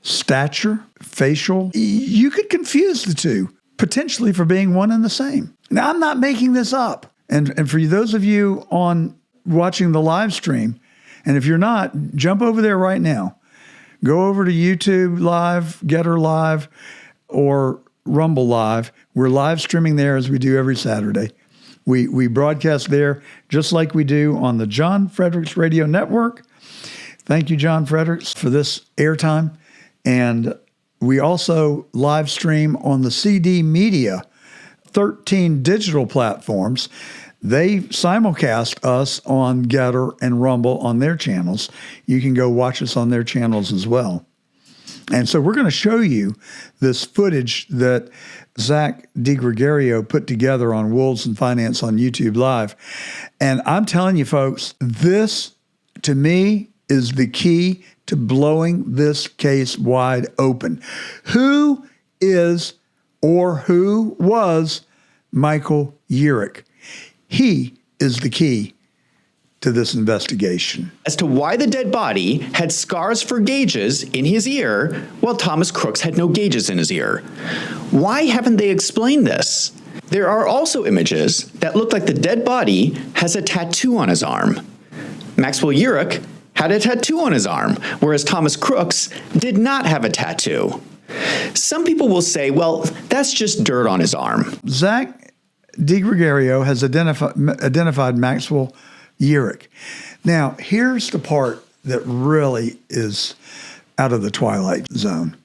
stature, facial. You could confuse the two, potentially for being one and the same. Now, I'm not making this up. And for those of you on watching the live stream, and if you're not, jump over there right now. Go over to YouTube Live, Getter Live, or Rumble Live. We're live streaming there as we do every Saturday. We broadcast there just like we do on the John Fredericks Radio Network. Thank you, John Fredericks, for this airtime. And we also live stream on the CD Media, 13 digital platforms. They simulcast us on Getter and Rumble on their channels. You can go watch us on their channels as well. And so we're going to show you this footage that Zach DiGregorio put together on Wolves in Finance on YouTube Live. And I'm telling you, folks, this, to me, is the key to blowing this case wide open. Who is or who was Michael Urich? He is the key to this investigation. As to why the dead body had scars for gauges in his ear while Thomas Crooks had no gauges in his ear. Why haven't they explained this? There are also images that look like the dead body has a tattoo on his arm. Maxwell Urich had a tattoo on his arm, whereas Thomas Crooks did not have a tattoo. Some people will say, well, that's just dirt on his arm. Zach DiGregorio has identified Maxwell Urich. Now, here's the part that really is out of the twilight zone.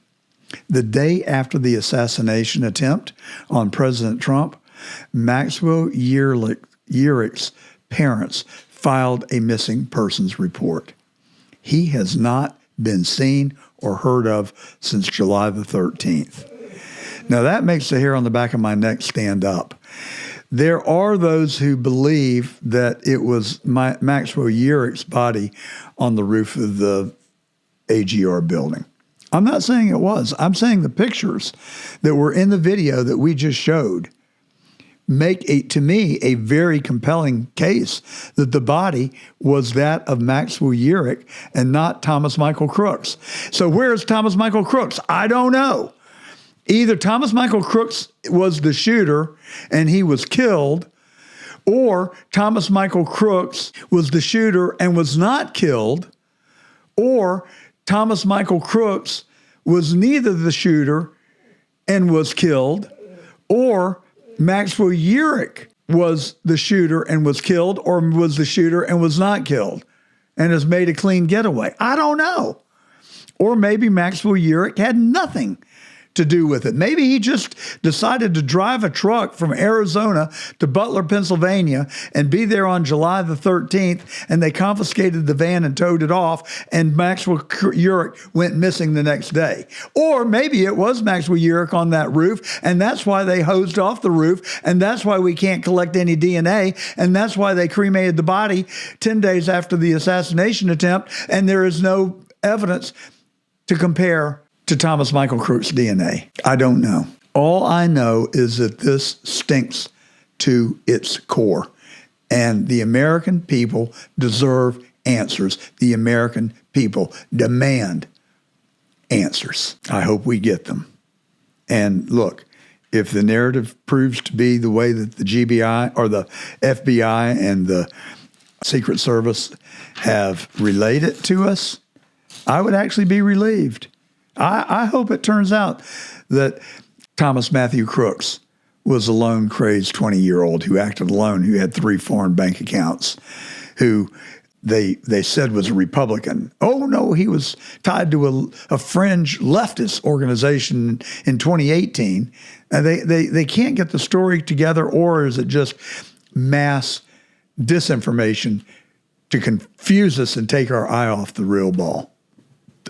The day after the assassination attempt on President Trump, Maxwell Urich's parents filed a missing persons report. He has not been seen or heard of since July the 13th. Now, that makes the hair on the back of my neck stand up. There are those who believe that it was Maxwell Urich's body on the roof of the AGR building. I'm not saying it was. I'm saying the pictures that were in the video that we just showed make to me a very compelling case that the body was that of Maxwell Urich and not Thomas Michael Crooks. So where is Thomas Michael Crooks? I don't know. Either Thomas Michael Crooks was the shooter and he was killed, or Thomas Michael Crooks was the shooter and was not killed, or Thomas Michael Crooks was neither the shooter and was killed, or Maxwell Urich was the shooter and was killed, or was the shooter and was not killed and has made a clean getaway. I don't know. Or maybe Maxwell Urich had nothing to do with it. Maybe he just decided to drive a truck from Arizona to Butler, Pennsylvania, and be there on July the 13th, and they confiscated the van and towed it off, and Maxwell Urich went missing the next day. Or maybe it was Maxwell Urich on that roof, and that's why they hosed off the roof, and that's why we can't collect any DNA, and that's why they cremated the body 10 days after the assassination attempt, and there is no evidence to compare to Thomas Michael Crooks' DNA. I don't know. All I know is that this stinks to its core. And the American people deserve answers. The American people demand answers. I hope we get them. And look, if the narrative proves to be the way that the GBI or the FBI and the Secret Service have relayed it to us, I would actually be relieved. I hope it turns out that Thomas Matthew Crooks was a lone, crazed 20-year-old who acted alone, who had 3 foreign bank accounts, who they said was a Republican. Oh, no, he was tied to a fringe leftist organization in 2018. And they can't get the story together, or is it just mass disinformation to confuse us and take our eye off the real ball?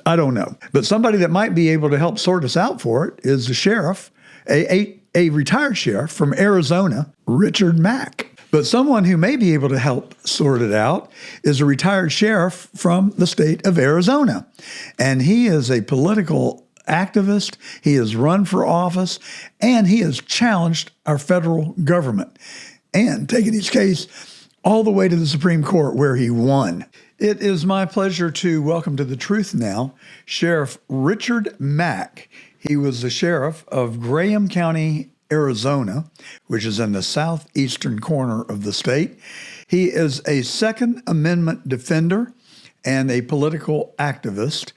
I don't know. But somebody that might be able to help sort us out for it is the sheriff, a retired sheriff from Arizona, Richard Mack. But someone who may be able to help sort it out is a retired sheriff from the state of Arizona. And he is a political activist. He has run for office, and he has challenged our federal government and taken his case all the way to the Supreme Court, where he won. It is my pleasure to welcome to the truth now Sheriff Richard Mack. He was the sheriff of Graham County, Arizona, which is in the southeastern corner of the state. He is a Second Amendment defender and a political activist.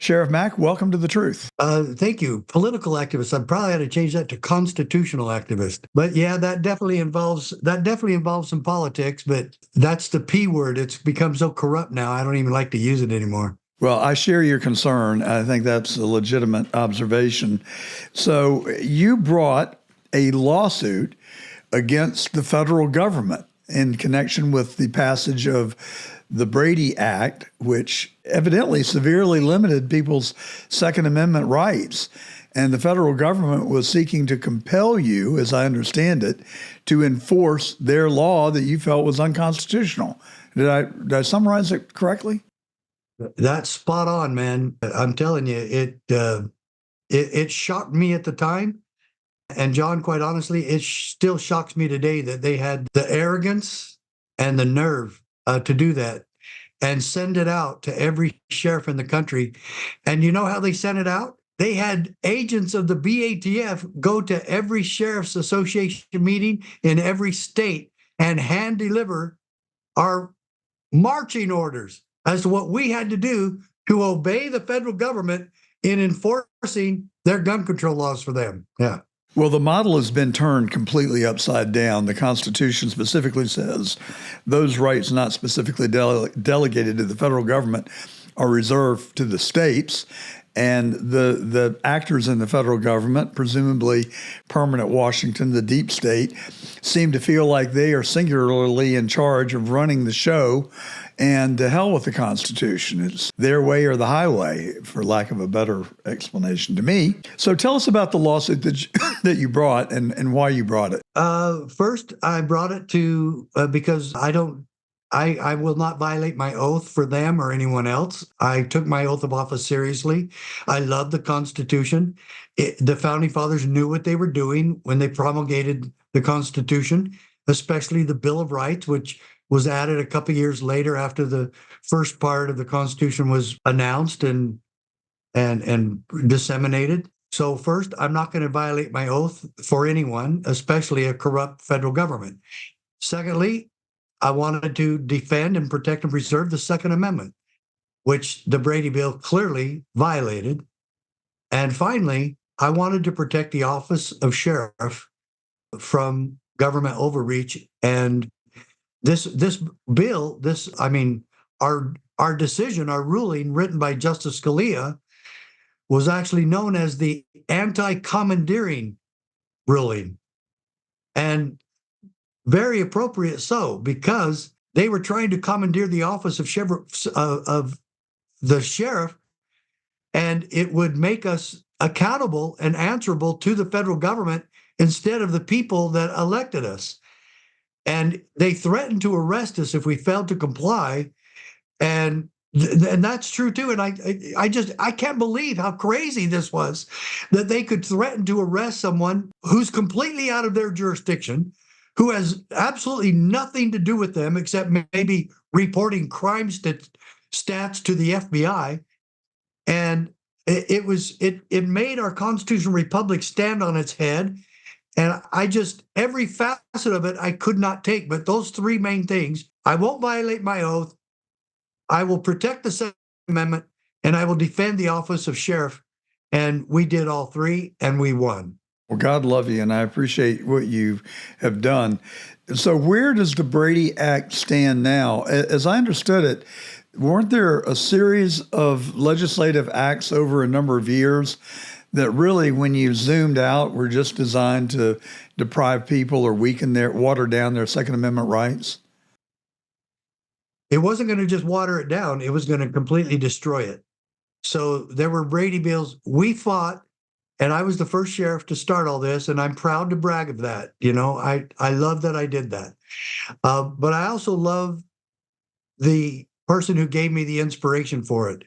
Sheriff Mack, welcome to the truth. Thank you. Political activist. I probably ought to change that to constitutional activist. But yeah, that definitely involves some politics. But that's the P word. It's become so corrupt now. I don't even like to use it anymore. Well, I share your concern. I think that's a legitimate observation. So you brought a lawsuit against the federal government in connection with the passage of the Brady Act, which evidently severely limited people's Second Amendment rights. And the federal government was seeking to compel you, as I understand it, to enforce their law that you felt was unconstitutional. Did I summarize it correctly? That's spot on, man. I'm telling you, it shocked me at the time. And John, quite honestly, it still shocks me today that they had the arrogance and the nerve to do that and send it out to every sheriff in the country. And you know how they sent it out? They had agents of the BATF go to every sheriff's association meeting in every state and hand deliver our marching orders as to what we had to do to obey the federal government in enforcing their gun control laws for them. Yeah. Well, the model has been turned completely upside down. The Constitution specifically says those rights not specifically delegated to the federal government are reserved to the states, and the actors in the federal government, presumably permanent Washington, the deep state, seem to feel like they are singularly in charge of running the show. And to hell with the Constitution. It's their way or the highway, for lack of a better explanation to me. So tell us about the lawsuit that you brought and why you brought it. First, I brought it because I will not violate my oath for them or anyone else. I took my oath of office seriously. I love the Constitution. The Founding Fathers knew what they were doing when they promulgated the Constitution, especially the Bill of Rights, which was added a couple years later after the first part of the Constitution was announced and disseminated. So first, I'm not going to violate my oath for anyone, especially a corrupt federal government. Secondly, I wanted to defend and protect and preserve the Second Amendment, which the Brady Bill clearly violated. And finally, I wanted to protect the office of sheriff from government overreach. And this bill, our decision, our ruling written by Justice Scalia was actually known as the anti-commandeering ruling. And very appropriate so, because they were trying to commandeer the office of the sheriff, and it would make us accountable and answerable to the federal government instead of the people that elected us. And they threatened to arrest us if we failed to comply. And that's true too. And I can't believe how crazy this was, that they could threaten to arrest someone who's completely out of their jurisdiction, who has absolutely nothing to do with them except maybe reporting crime stats to the FBI. And it made our constitutional republic stand on its head. And every facet of it I could not take. But those three main things: I won't violate my oath, I will protect the Second Amendment, and I will defend the office of sheriff. And we did all three, and we won. Well, God love you, and I appreciate what you have done. So where does the Brady Act stand now? As I understood it, weren't there a series of legislative acts over a number of years that really, when you zoomed out, were just designed to deprive people or water down their Second Amendment rights? It wasn't going to just water it down. It was going to completely destroy it. So there were Brady bills. We fought, and I was the first sheriff to start all this, and I'm proud to brag of that. You know, I love that I did that. But I also love the person who gave me the inspiration for it,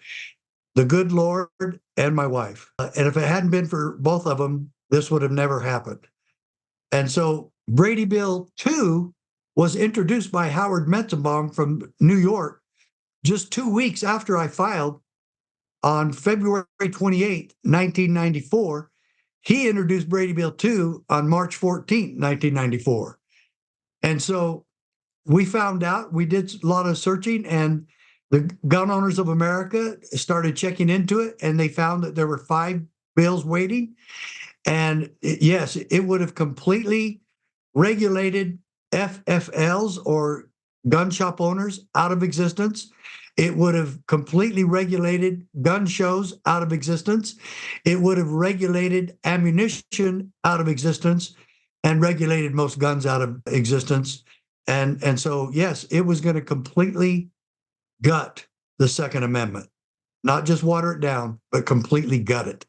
the good Lord and my wife. And if it hadn't been for both of them, this would have never happened. And so Brady Bill 2 was introduced by Howard Metzenbaum from New York just 2 weeks after I filed. On February 28, 1994, he introduced Brady Bill 2 on March 14, 1994. And so we found out, we did a lot of searching, and the Gun Owners of America started checking into it, and they found that there were 5 bills waiting. And yes, it would have completely regulated FFLs, or gun shop owners, out of existence. It would have completely regulated gun shows out of existence. It would have regulated ammunition out of existence, and regulated most guns out of existence. And so, yes, it was going to completely gut the Second Amendment, not just water it down, but completely gut it.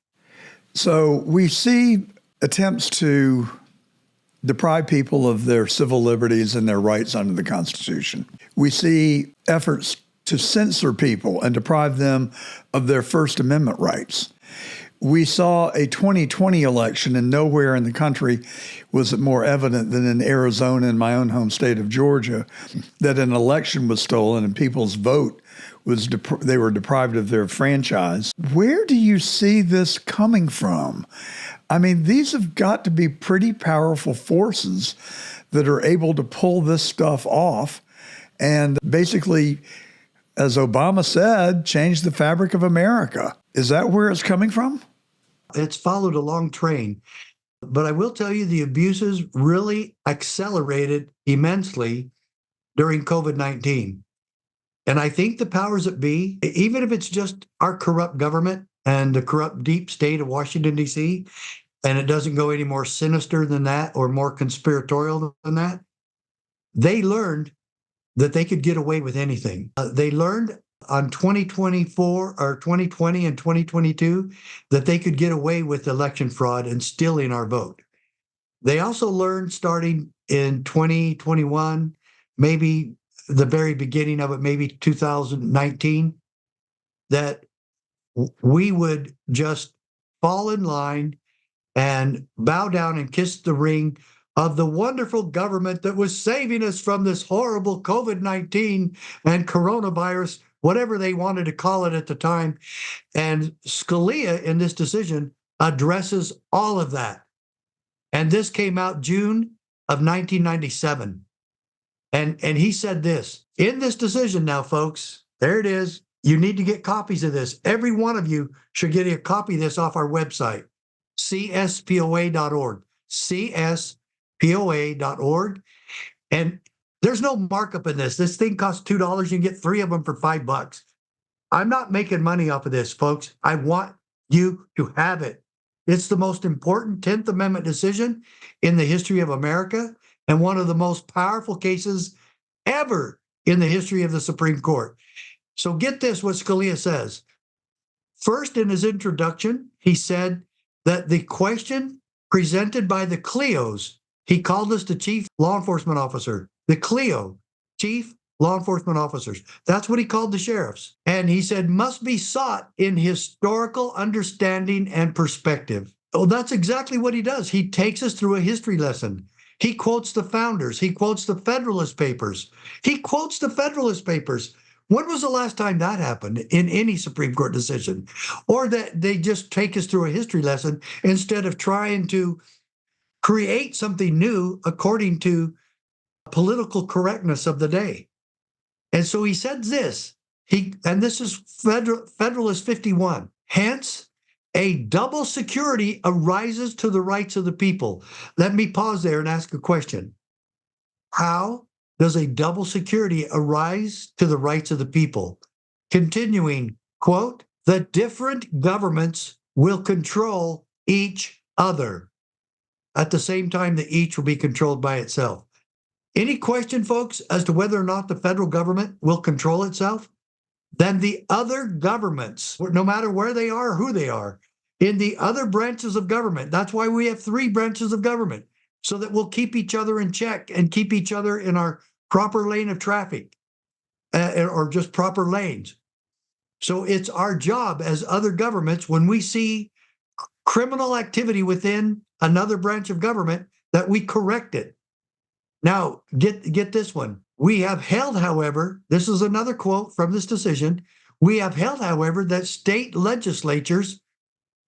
So we see attempts to deprive people of their civil liberties and their rights under the Constitution. We see efforts to censor people and deprive them of their First Amendment rights. We saw a 2020 election, and nowhere in the country was it more evident than in Arizona, in my own home state of Georgia, that an election was stolen and people's vote was they were deprived of their franchise. Where do you see this coming from? I mean, these have got to be pretty powerful forces that are able to pull this stuff off and basically, as Obama said, change the fabric of America. Is that where it's coming from? It's followed a long train. But I will tell you, the abuses really accelerated immensely during COVID-19. And I think the powers that be, even if it's just our corrupt government and the corrupt deep state of Washington, D.C., and it doesn't go any more sinister than that or more conspiratorial than that, they learned that they could get away with anything. They learned on 2024 or 2020 and 2022 that they could get away with election fraud and stealing our vote. They also learned starting in 2021, maybe the very beginning of it, maybe 2019, that we would just fall in line and bow down and kiss the ring of the wonderful government that was saving us from this horrible COVID-19 and coronavirus, whatever they wanted to call it at the time. And Scalia, in this decision, addresses all of that. And this came out June of 1997. And he said this, in this decision now, folks, there it is. You need to get copies of this. Every one of you should get a copy of this off our website, cspoa.org, cspoa.org. And there's no markup in this. This thing costs $2. You can get 3 of them for $5. I'm not making money off of this, folks. I want you to have it. It's the most important 10th Amendment decision in the history of America and one of the most powerful cases ever in the history of the Supreme Court. So get this, what Scalia says. First, in his introduction, he said that the question presented by the CLEOs, he called us the chief law enforcement officer, the CLEO, chief law enforcement officers. That's what he called the sheriffs. And he said, must be sought in historical understanding and perspective. Oh, that's exactly what he does. He takes us through a history lesson. He quotes the founders. He quotes the Federalist Papers. He quotes the Federalist Papers. When was the last time that happened in any Supreme Court decision? Or that they just take us through a history lesson instead of trying to create something new according to political correctness of the day. And so he said this, and this is Federalist 51. Hence, a double security arises to the rights of the people. Let me pause there and ask a question. How does a double security arise to the rights of the people? Continuing, quote, the different governments will control each other at the same time that each will be controlled by itself. Any question, folks, as to whether or not the federal government will control itself? Then the other governments, no matter where they are or who they are, in the other branches of government, that's why we have 3 branches of government, so that we'll keep each other in check and keep each other in our proper lane of traffic, or just proper lanes. So it's our job as other governments, when we see criminal activity within another branch of government, that we correct it. Now, get this one. We have held, however, this is another quote from this decision, we have held, however, that state legislatures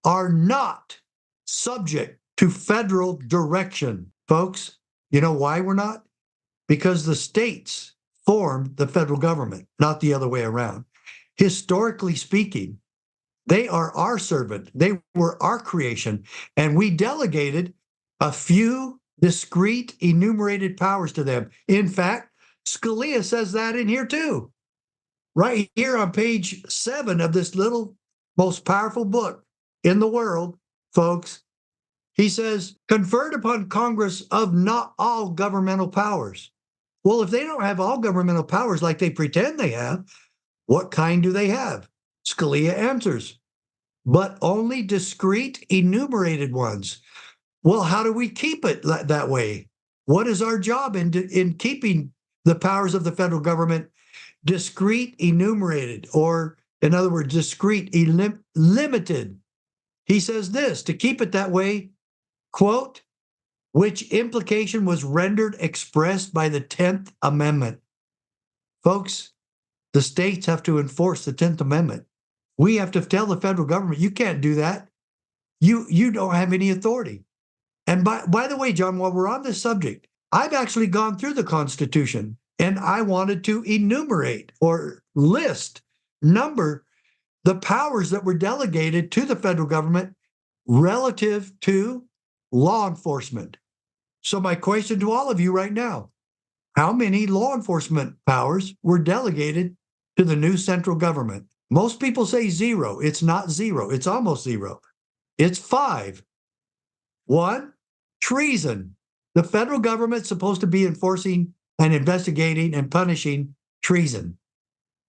are not subject to federal direction. Folks, you know why we're not? Because the states formed the federal government, not the other way around. Historically speaking, they are our servant. They were our creation. And we delegated a few discrete enumerated powers to them. In fact, Scalia says that in here too. Right here on page 7 of this little, most powerful book in the world, folks, he says, conferred upon Congress of not all governmental powers. Well, if they don't have all governmental powers like they pretend they have, what kind do they have? Scalia answers, but only discrete enumerated ones. Well, how do we keep it that way? What is our job in keeping the powers of the federal government discrete enumerated, or in other words, discrete limited? He says this, to keep it that way, quote, which implication was rendered expressed by the 10th Amendment. Folks, the states have to enforce the 10th Amendment. We have to tell the federal government, you can't do that. You don't have any authority. And by the way, John, while we're on this subject, I've actually gone through the Constitution and I wanted to enumerate or number the powers that were delegated to the federal government relative to law enforcement. So my question to all of you right now, how many law enforcement powers were delegated to the new central government? Most people say 0. It's not 0. It's almost 0. It's 5. 1, treason. The federal government's supposed to be enforcing and investigating and punishing treason.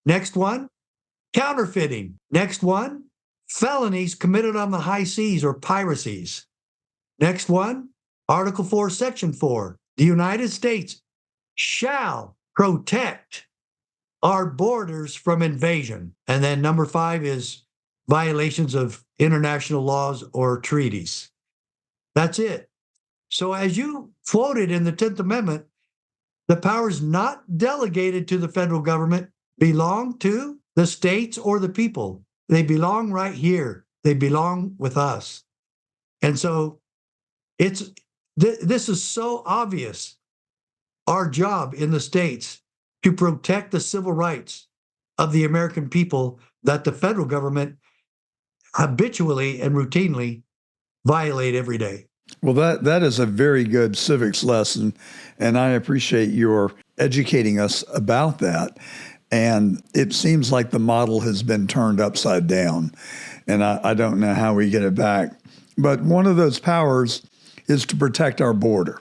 Next one, counterfeiting. Next one, felonies committed on the high seas or piracies. Next one, Article 4, Section 4. The United States shall protect our borders from invasion. And then number 5 is violations of international laws or treaties. That's it. So as you quoted in the 10th Amendment, the powers not delegated to the federal government belong to the states or the people. They belong right here. They belong with us. And so this is so obvious. Our job in the states to protect the civil rights of the American people that the federal government habitually and routinely violate every day. Well, that is a very good civics lesson, and I appreciate your educating us about that. And it seems like the model has been turned upside down, and I don't know how we get it back. But one of those powers is to protect our border.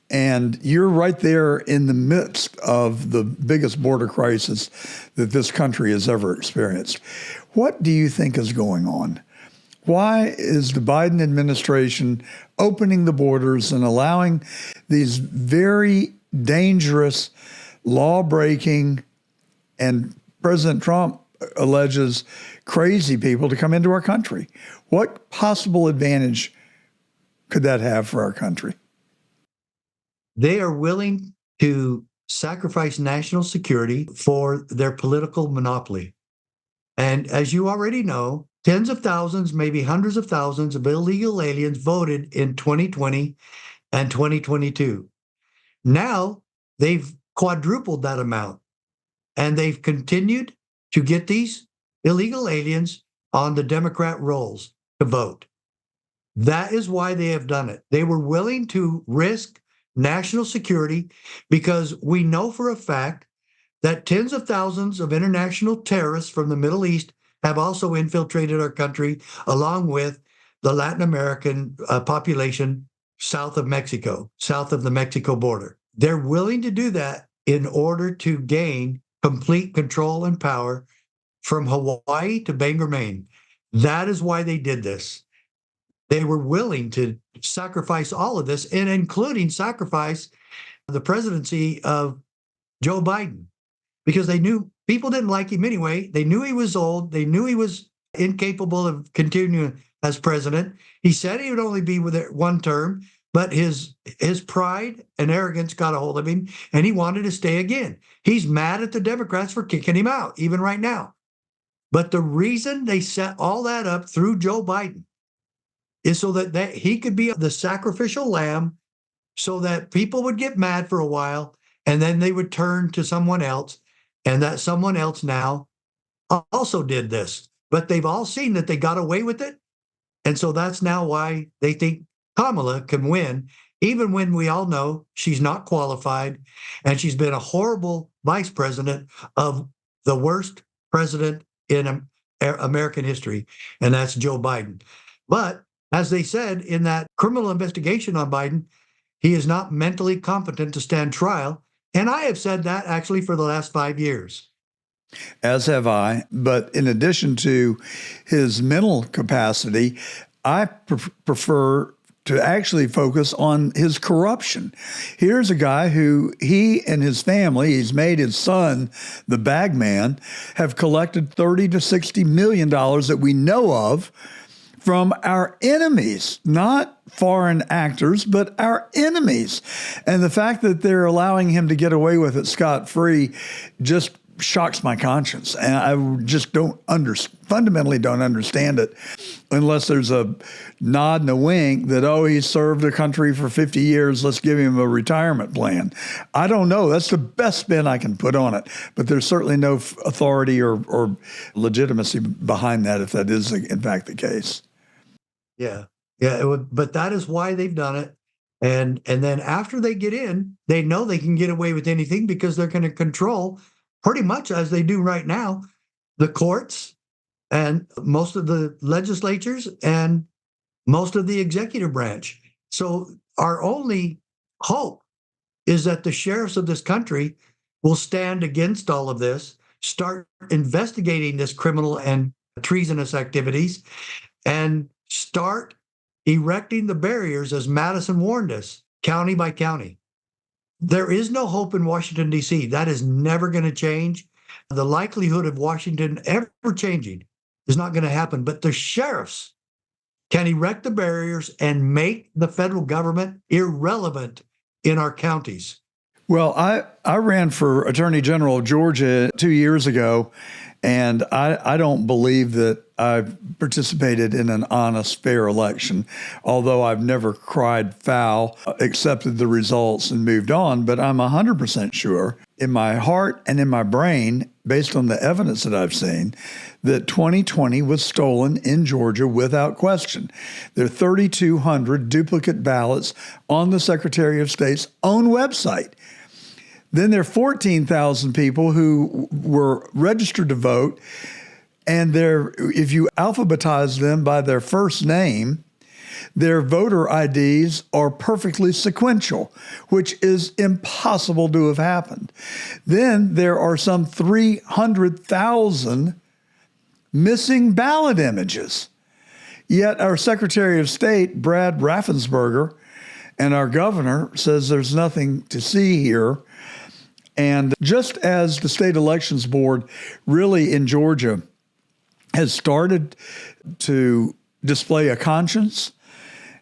And you're right there in the midst of the biggest border crisis that this country has ever experienced. What do you think is going on? Why is the Biden administration opening the borders and allowing these very dangerous, law-breaking, and President Trump alleges crazy people to come into our country? What possible advantage could that have for our country? They are willing to sacrifice national security for their political monopoly. And as you already know, tens of thousands, maybe hundreds of thousands of illegal aliens voted in 2020 and 2022. Now they've quadrupled that amount, and they've continued to get these illegal aliens on the Democrat rolls to vote. That is why they have done it. They were willing to risk national security because we know for a fact that tens of thousands of international terrorists from the Middle East have also infiltrated our country, along with the Latin American population south of Mexico, south of the Mexico border. They're willing to do that in order to gain complete control and power from Hawaii to Bangor, Maine. That is why they did this. They were willing to sacrifice all of this, and including sacrifice the presidency of Joe Biden, because they knew people didn't like him anyway. They knew he was old. They knew he was incapable of continuing as president. He said he would only be with it one term, but his pride and arrogance got a hold of him, and he wanted to stay again. He's mad at the Democrats for kicking him out, even right now. But the reason they set all that up through Joe Biden is so that he could be the sacrificial lamb, so that people would get mad for a while, and then they would turn to someone else, and that someone else now also did this. But they've all seen that they got away with it, and so that's now why they think Kamala can win, even when we all know she's not qualified, and she's been a horrible vice president of the worst president in American history, and that's Joe Biden. But as they said in that criminal investigation on Biden, he is not mentally competent to stand trial. And I have said that actually for the last 5 years. As have I. But in addition to his mental capacity, I prefer to actually focus on his corruption. Here's a guy who he and his family, he's made his son the bag man, have collected $30 to $60 million that we know of from our enemies, not foreign actors, but our enemies. And the fact that they're allowing him to get away with it scot-free just shocks my conscience. And I just fundamentally don't understand it unless there's a nod and a wink that, oh, he served the country for 50 years, let's give him a retirement plan. I don't know. That's the best spin I can put on it. But there's certainly no authority or legitimacy behind that if that is, in fact, the case. Yeah. But that is why they've done it. And then after they get in, they know they can get away with anything because they're going to control, pretty much as they do right now, the courts and most of the legislatures and most of the executive branch. So our only hope is that the sheriffs of this country will stand against all of this, start investigating this criminal and treasonous activities, and start erecting the barriers, as Madison warned us, county by county. There is no hope in Washington, D.C. That is never going to change. The likelihood of Washington ever changing is not going to happen. But the sheriffs Can erect the barriers and make the federal government irrelevant in our counties. Well, I ran for Attorney General of Georgia 2 years ago, and I don't believe that I've participated in an honest, fair election, although I've never cried foul, accepted the results, and moved on. But I'm 100% sure in my heart and in my brain, based on the evidence that I've seen, that 2020 was stolen in Georgia without question. There are 3,200 duplicate ballots on the Secretary of State's own website. Then there are 14,000 people who were registered to vote, and if you alphabetize them by their first name, their voter IDs are perfectly sequential, which is impossible to have happened. Then there are some 300,000 missing ballot images. Yet our Secretary of State, Brad Raffensperger, and our governor says there's nothing to see here. And just as the state elections board really in Georgia has started to display a conscience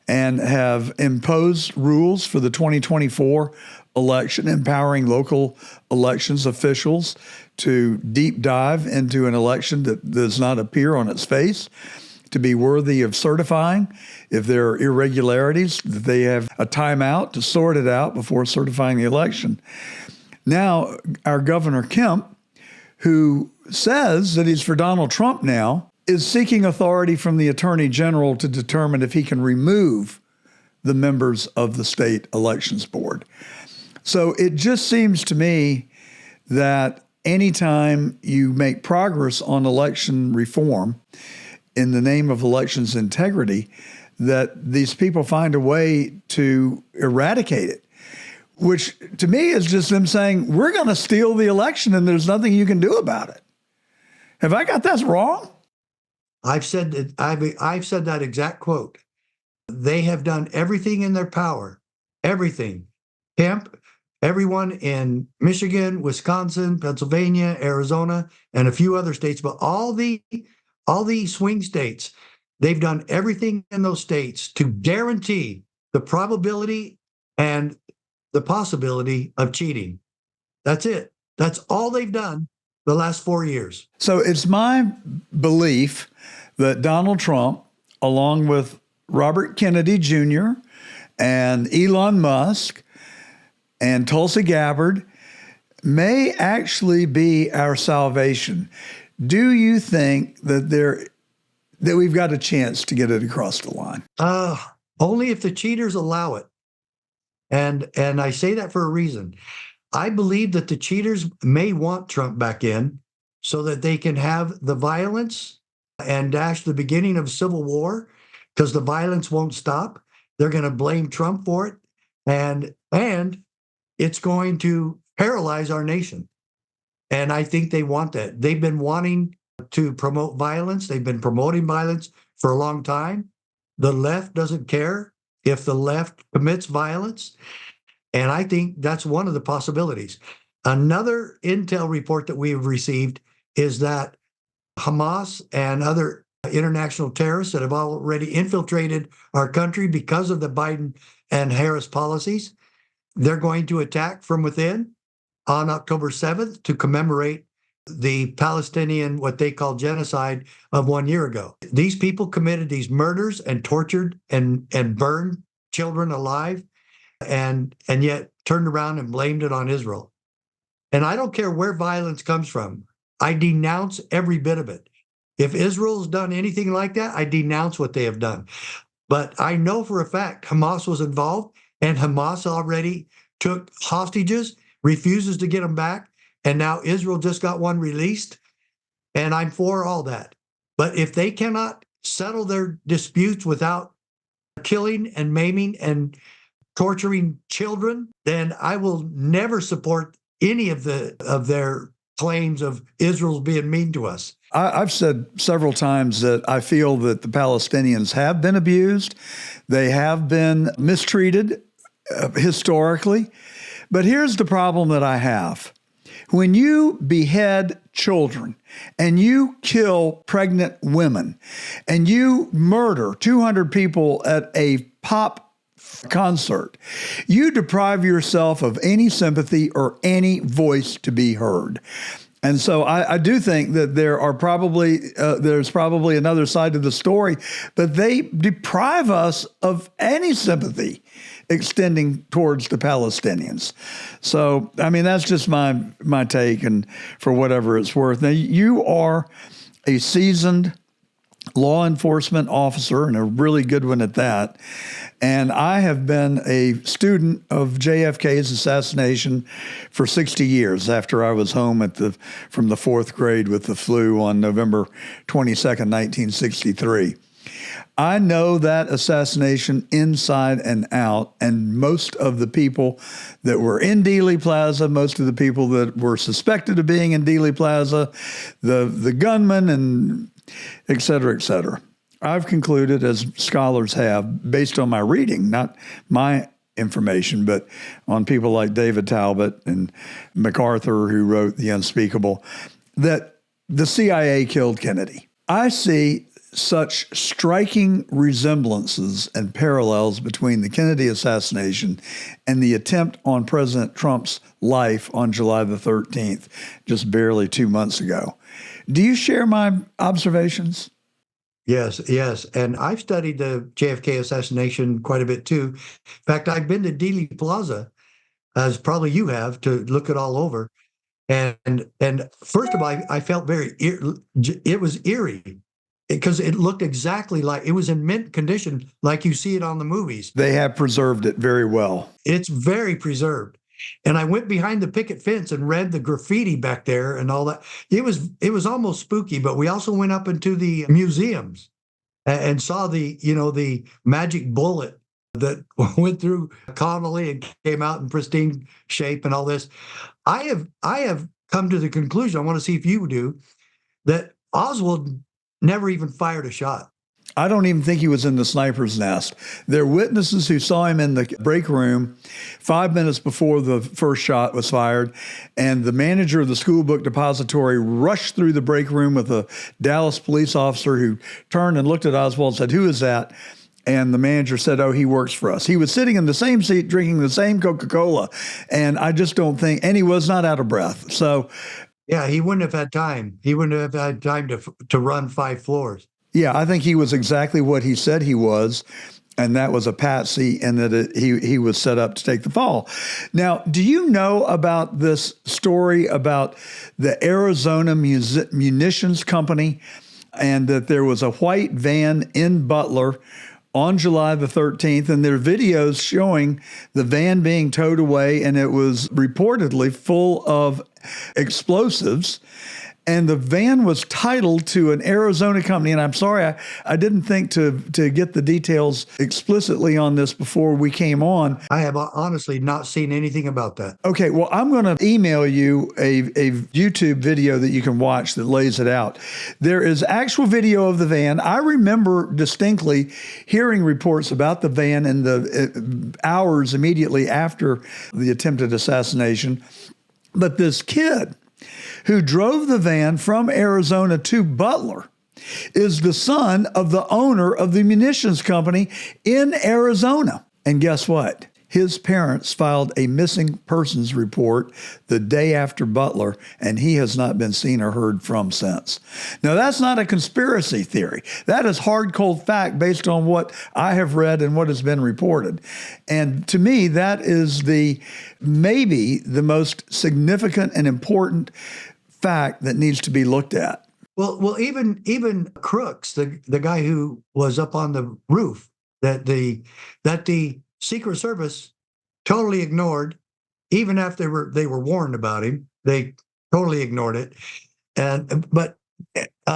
and have imposed rules for the 2024 election, empowering local elections officials to deep dive into an election that does not appear on its face to be worthy of certifying. If there are irregularities, that they have a timeout to sort it out before certifying the election. Now, our Governor Kemp, who says that he's for Donald Trump now, is seeking authority from the Attorney General to determine if he can remove the members of the state elections board. So it just seems to me that anytime you make progress on election reform in the name of elections integrity, that these people find a way to eradicate it, which to me is just them saying, we're going to steal the election and there's nothing you can do about it. Have I got that wrong? I've said that exact quote. They have done everything in their power, everything. Kemp, everyone in Michigan, Wisconsin, Pennsylvania, Arizona, and a few other states, but all the swing states, they've done everything in those states to guarantee the probability and the possibility of cheating. That's it. That's all they've done the last 4 years. So it's my belief that Donald Trump, along with Robert Kennedy Jr. and Elon Musk and Tulsi Gabbard, may actually be our salvation. Do you think that we've got a chance to get it across the line? Only if the cheaters allow it. And I say that for a reason. I believe that the cheaters may want Trump back in so that they can have the violence and dash the beginning of civil war, because the violence won't stop. They're going to blame Trump for it. And it's going to paralyze our nation. And I think they want that. They've been wanting to promote violence. They've been promoting violence for a long time. The left doesn't care if the left commits violence. And I think that's one of the possibilities. Another intel report that we've received is that Hamas and other international terrorists that have already infiltrated our country because of the Biden and Harris policies, they're going to attack from within on October 7th to commemorate the Palestinian, what they call genocide of 1 year ago. These people committed these murders and tortured and burned children alive, and yet turned around and blamed it on Israel. And I don't care where violence comes from. I denounce every bit of it. If Israel's done anything like that, I denounce what they have done. But I know for a fact Hamas was involved, and Hamas already took hostages, refuses to get them back, and now Israel just got one released, and I'm for all that. But if they cannot settle their disputes without killing and maiming and torturing children, then I will never support any of their claims of Israel's being mean to us. I've said several times that I feel that the Palestinians have been abused. They have been mistreated historically. But here's the problem that I have. When you behead children, and you kill pregnant women, and you murder 200 people at a pop concert, you deprive yourself of any sympathy or any voice to be heard. And so I do think that there's probably another side to the story, but they deprive us of any sympathy extending towards the Palestinians. So, I mean, that's just my take, and for whatever it's worth. Now, you are a seasoned law enforcement officer, and a really good one at that. And I have been a student of JFK's assassination for 60 years after I was home from the fourth grade with the flu on November 22nd, 1963. I know that assassination inside and out, and most of the people that were in Dealey Plaza, most of the people that were suspected of being in Dealey Plaza, the gunman, and et cetera, et cetera. I've concluded, as scholars have, based on my reading, not my information, but on people like David Talbot and MacArthur, who wrote The Unspeakable, that the CIA killed Kennedy. I see such striking resemblances and parallels between the Kennedy assassination and the attempt on President Trump's life on July the 13th, just barely 2 months ago. Do you share my observations? Yes. And I've studied the JFK assassination quite a bit too. In fact, I've been to Dealey Plaza, as probably you have, to look it all over. And first of all, I felt it was eerie, because it looked exactly like it was in mint condition, like you see it on the movies. They have preserved it very well. It's very preserved. And I went behind the picket fence and read the graffiti back there and all that. It was almost spooky, but we also went up into the museums and saw the magic bullet that went through Connolly and came out in pristine shape and all this. I have come to the conclusion, I want to see if you do, that Oswald never even fired a shot. I don't even think he was in the sniper's nest. There are witnesses who saw him in the break room 5 minutes before the first shot was fired, and the manager of the school book depository rushed through the break room with a Dallas police officer who turned and looked at Oswald and said, "Who is that?" And the manager said, "Oh, he works for us." He was sitting in the same seat drinking the same Coca-Cola, and I just don't think, and he was not out of breath. So, yeah, he wouldn't have had time. He wouldn't have had time to run 5 floors. Yeah, I think he was exactly what he said he was, and that was a patsy, and that he was set up to take the fall. Now, do you know about this story about the Arizona Munitions Company, and that there was a white van in Butler on July the 13th, and there are videos showing the van being towed away, and it was reportedly full of explosives. And the van was titled to an Arizona company. And I'm sorry, I didn't think to get the details explicitly on this before we came on. I have honestly not seen anything about that. Okay, well, I'm going to email you a YouTube video that you can watch that lays it out. There is actual video of the van. I remember distinctly hearing reports about the van in the hours immediately after the attempted assassination. But this kid who drove the van from Arizona to Butler is the son of the owner of the munitions company in Arizona. And guess what? His parents filed a missing persons report the day after Butler, and he has not been seen or heard from since. Now, that's not a conspiracy theory. That is hard, cold fact based on what I have read and what has been reported. And to me, that is maybe the most significant and important fact that needs to be looked at. Well, even Crooks, the guy who was up on the roof, that the Secret Service totally ignored, even after they were warned about him. They totally ignored it. But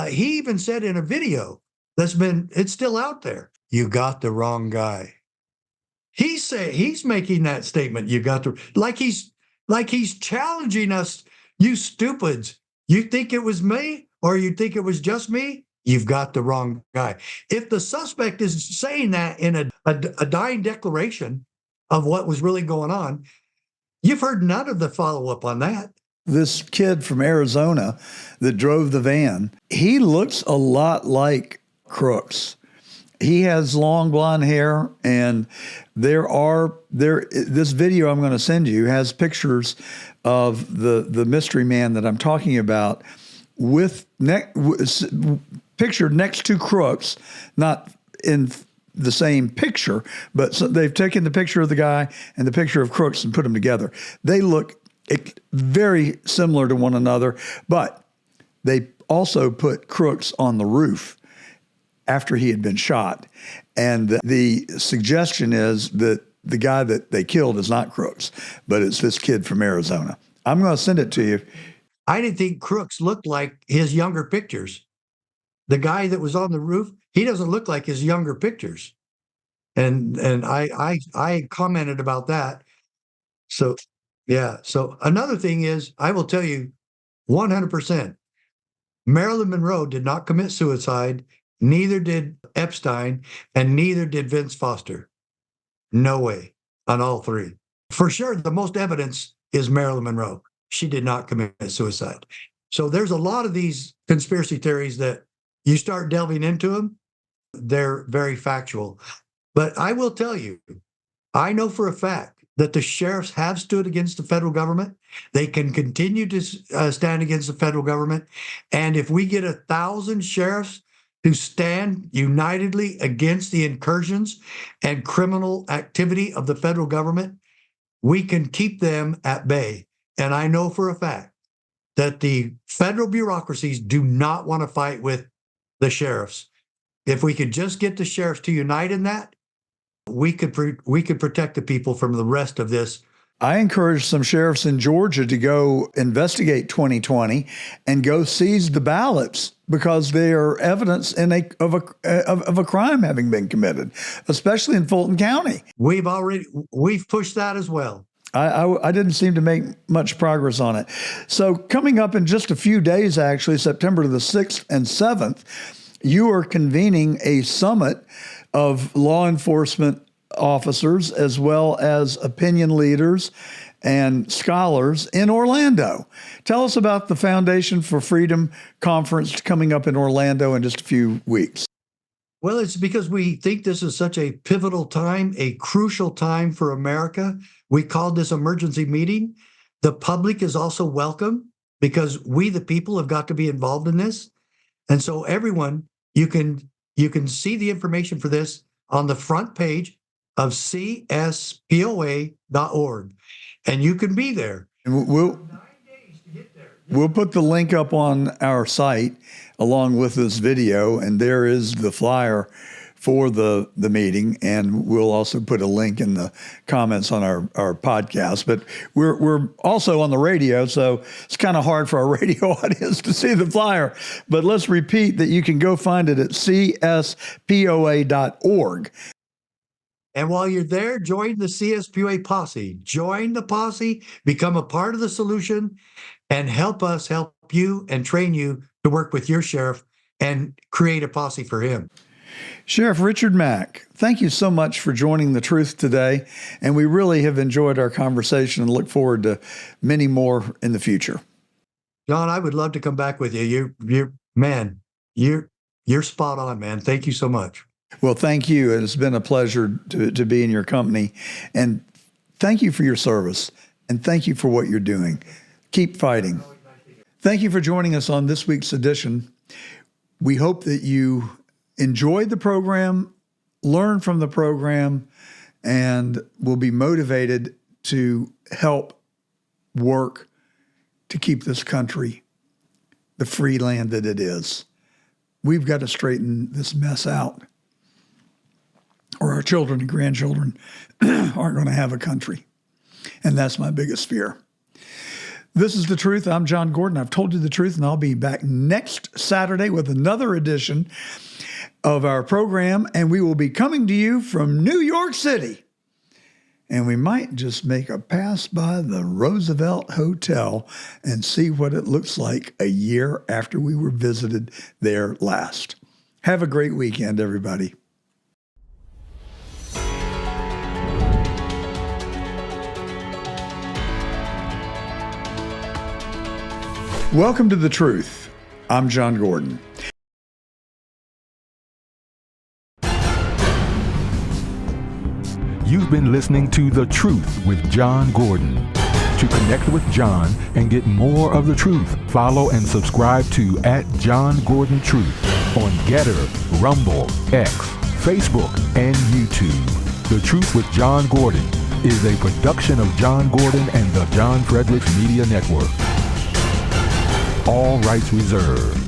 he even said in a video it's still out there, "You got the wrong guy." He's making that statement. Like he's challenging us. "You stupids, you think it was me, or you think it was just me? You've got the wrong guy." If the suspect is saying that in a dying declaration of what was really going on, you've heard none of the follow-up on that. this kid from Arizona that drove the van, he looks a lot like Crooks. He has long blonde hair, and this video I'm going to send you has pictures of the mystery man that I'm talking about pictured next to Crooks, not in the same picture, but they've taken the picture of the guy and the picture of Crooks and put them together. They look very similar to one another, but they also put Crooks on the roof after he had been shot. And the suggestion is that the guy that they killed is not Crooks, but it's this kid from Arizona. I'm going to send it to you. I didn't think Crooks looked like his younger pictures. The guy that was on the roof, he doesn't look like his younger pictures. And I commented about that. So, yeah. So another thing is, I will tell you 100%, Marilyn Monroe did not commit suicide. Neither did Epstein, and neither did Vince Foster. No way on all three. For sure, the most evidence is Marilyn Monroe. She did not commit suicide. So there's a lot of these conspiracy theories that you start delving into them, they're very factual. But I will tell you, I know for a fact that the sheriffs have stood against the federal government. They can continue to stand against the federal government. And if we get 1,000 sheriffs who stand unitedly against the incursions and criminal activity of the federal government, we can keep them at bay. And I know for a fact that the federal bureaucracies do not want to fight with the sheriffs. If we could just get the sheriffs to unite in that, we could protect the people from the rest of this. I encourage some sheriffs in Georgia to go investigate 2020 and go seize the ballots because they are evidence of a crime having been committed, especially in Fulton County. We've pushed that as well. I didn't seem to make much progress on it. So coming up in just a few days, actually, September the 6th and 7th, you are convening a summit of law enforcement officers as well as opinion leaders and scholars in Orlando. Tell us about the Foundation for Freedom Conference coming up in Orlando in just a few weeks. Well, it's because we think this is such a pivotal time, a crucial time for America. We called this emergency meeting. The public is also welcome because we, the people, have got to be involved in this. And so everyone, you can see the information for this on the front page of cspoa.org. And you can be there. And we'll put the link up on our site along with this video, and there is the flyer for the meeting, and we'll also put a link in the comments on our podcast. But we're also on the radio, so it's kind of hard for our radio audience to see the flyer. But let's repeat that you can go find it at cspoa.org. And while you're there, join the CSPOA posse. Join the posse, become a part of the solution, and help us help you and train you to work with your sheriff and create a posse for him. Sheriff Richard Mack, thank you so much for joining The Truth today. And we really have enjoyed our conversation and look forward to many more in the future. John, I would love to come back with you. You're spot on, man. Thank you so much. Well, thank you. It's been a pleasure to be in your company. And thank you for your service. And thank you for what you're doing. Keep fighting. Thank you for joining us on this week's edition. We hope that you enjoyed the program, learn from the program, and will be motivated to help work to keep this country the free land that it is. We've got to straighten this mess out, or our children and grandchildren aren't going to have a country. And that's my biggest fear. This is The Truth. I'm John Gordon. I've told you the truth, and I'll be back next Saturday with another edition of our program, and we will be coming to you from New York City. And we might just make a pass by the Roosevelt Hotel and see what it looks like a year after we were visited there last. Have a great weekend, everybody. Welcome to The Truth. I'm John Gordon. You've been listening to The Truth with John Gordon. To connect with John and get more of the truth, follow and subscribe to @JohnGordonTruth on Getter, Rumble, X, Facebook, and YouTube. The Truth with John Gordon is a production of John Gordon and the John Fredericks Media Network. All rights reserved.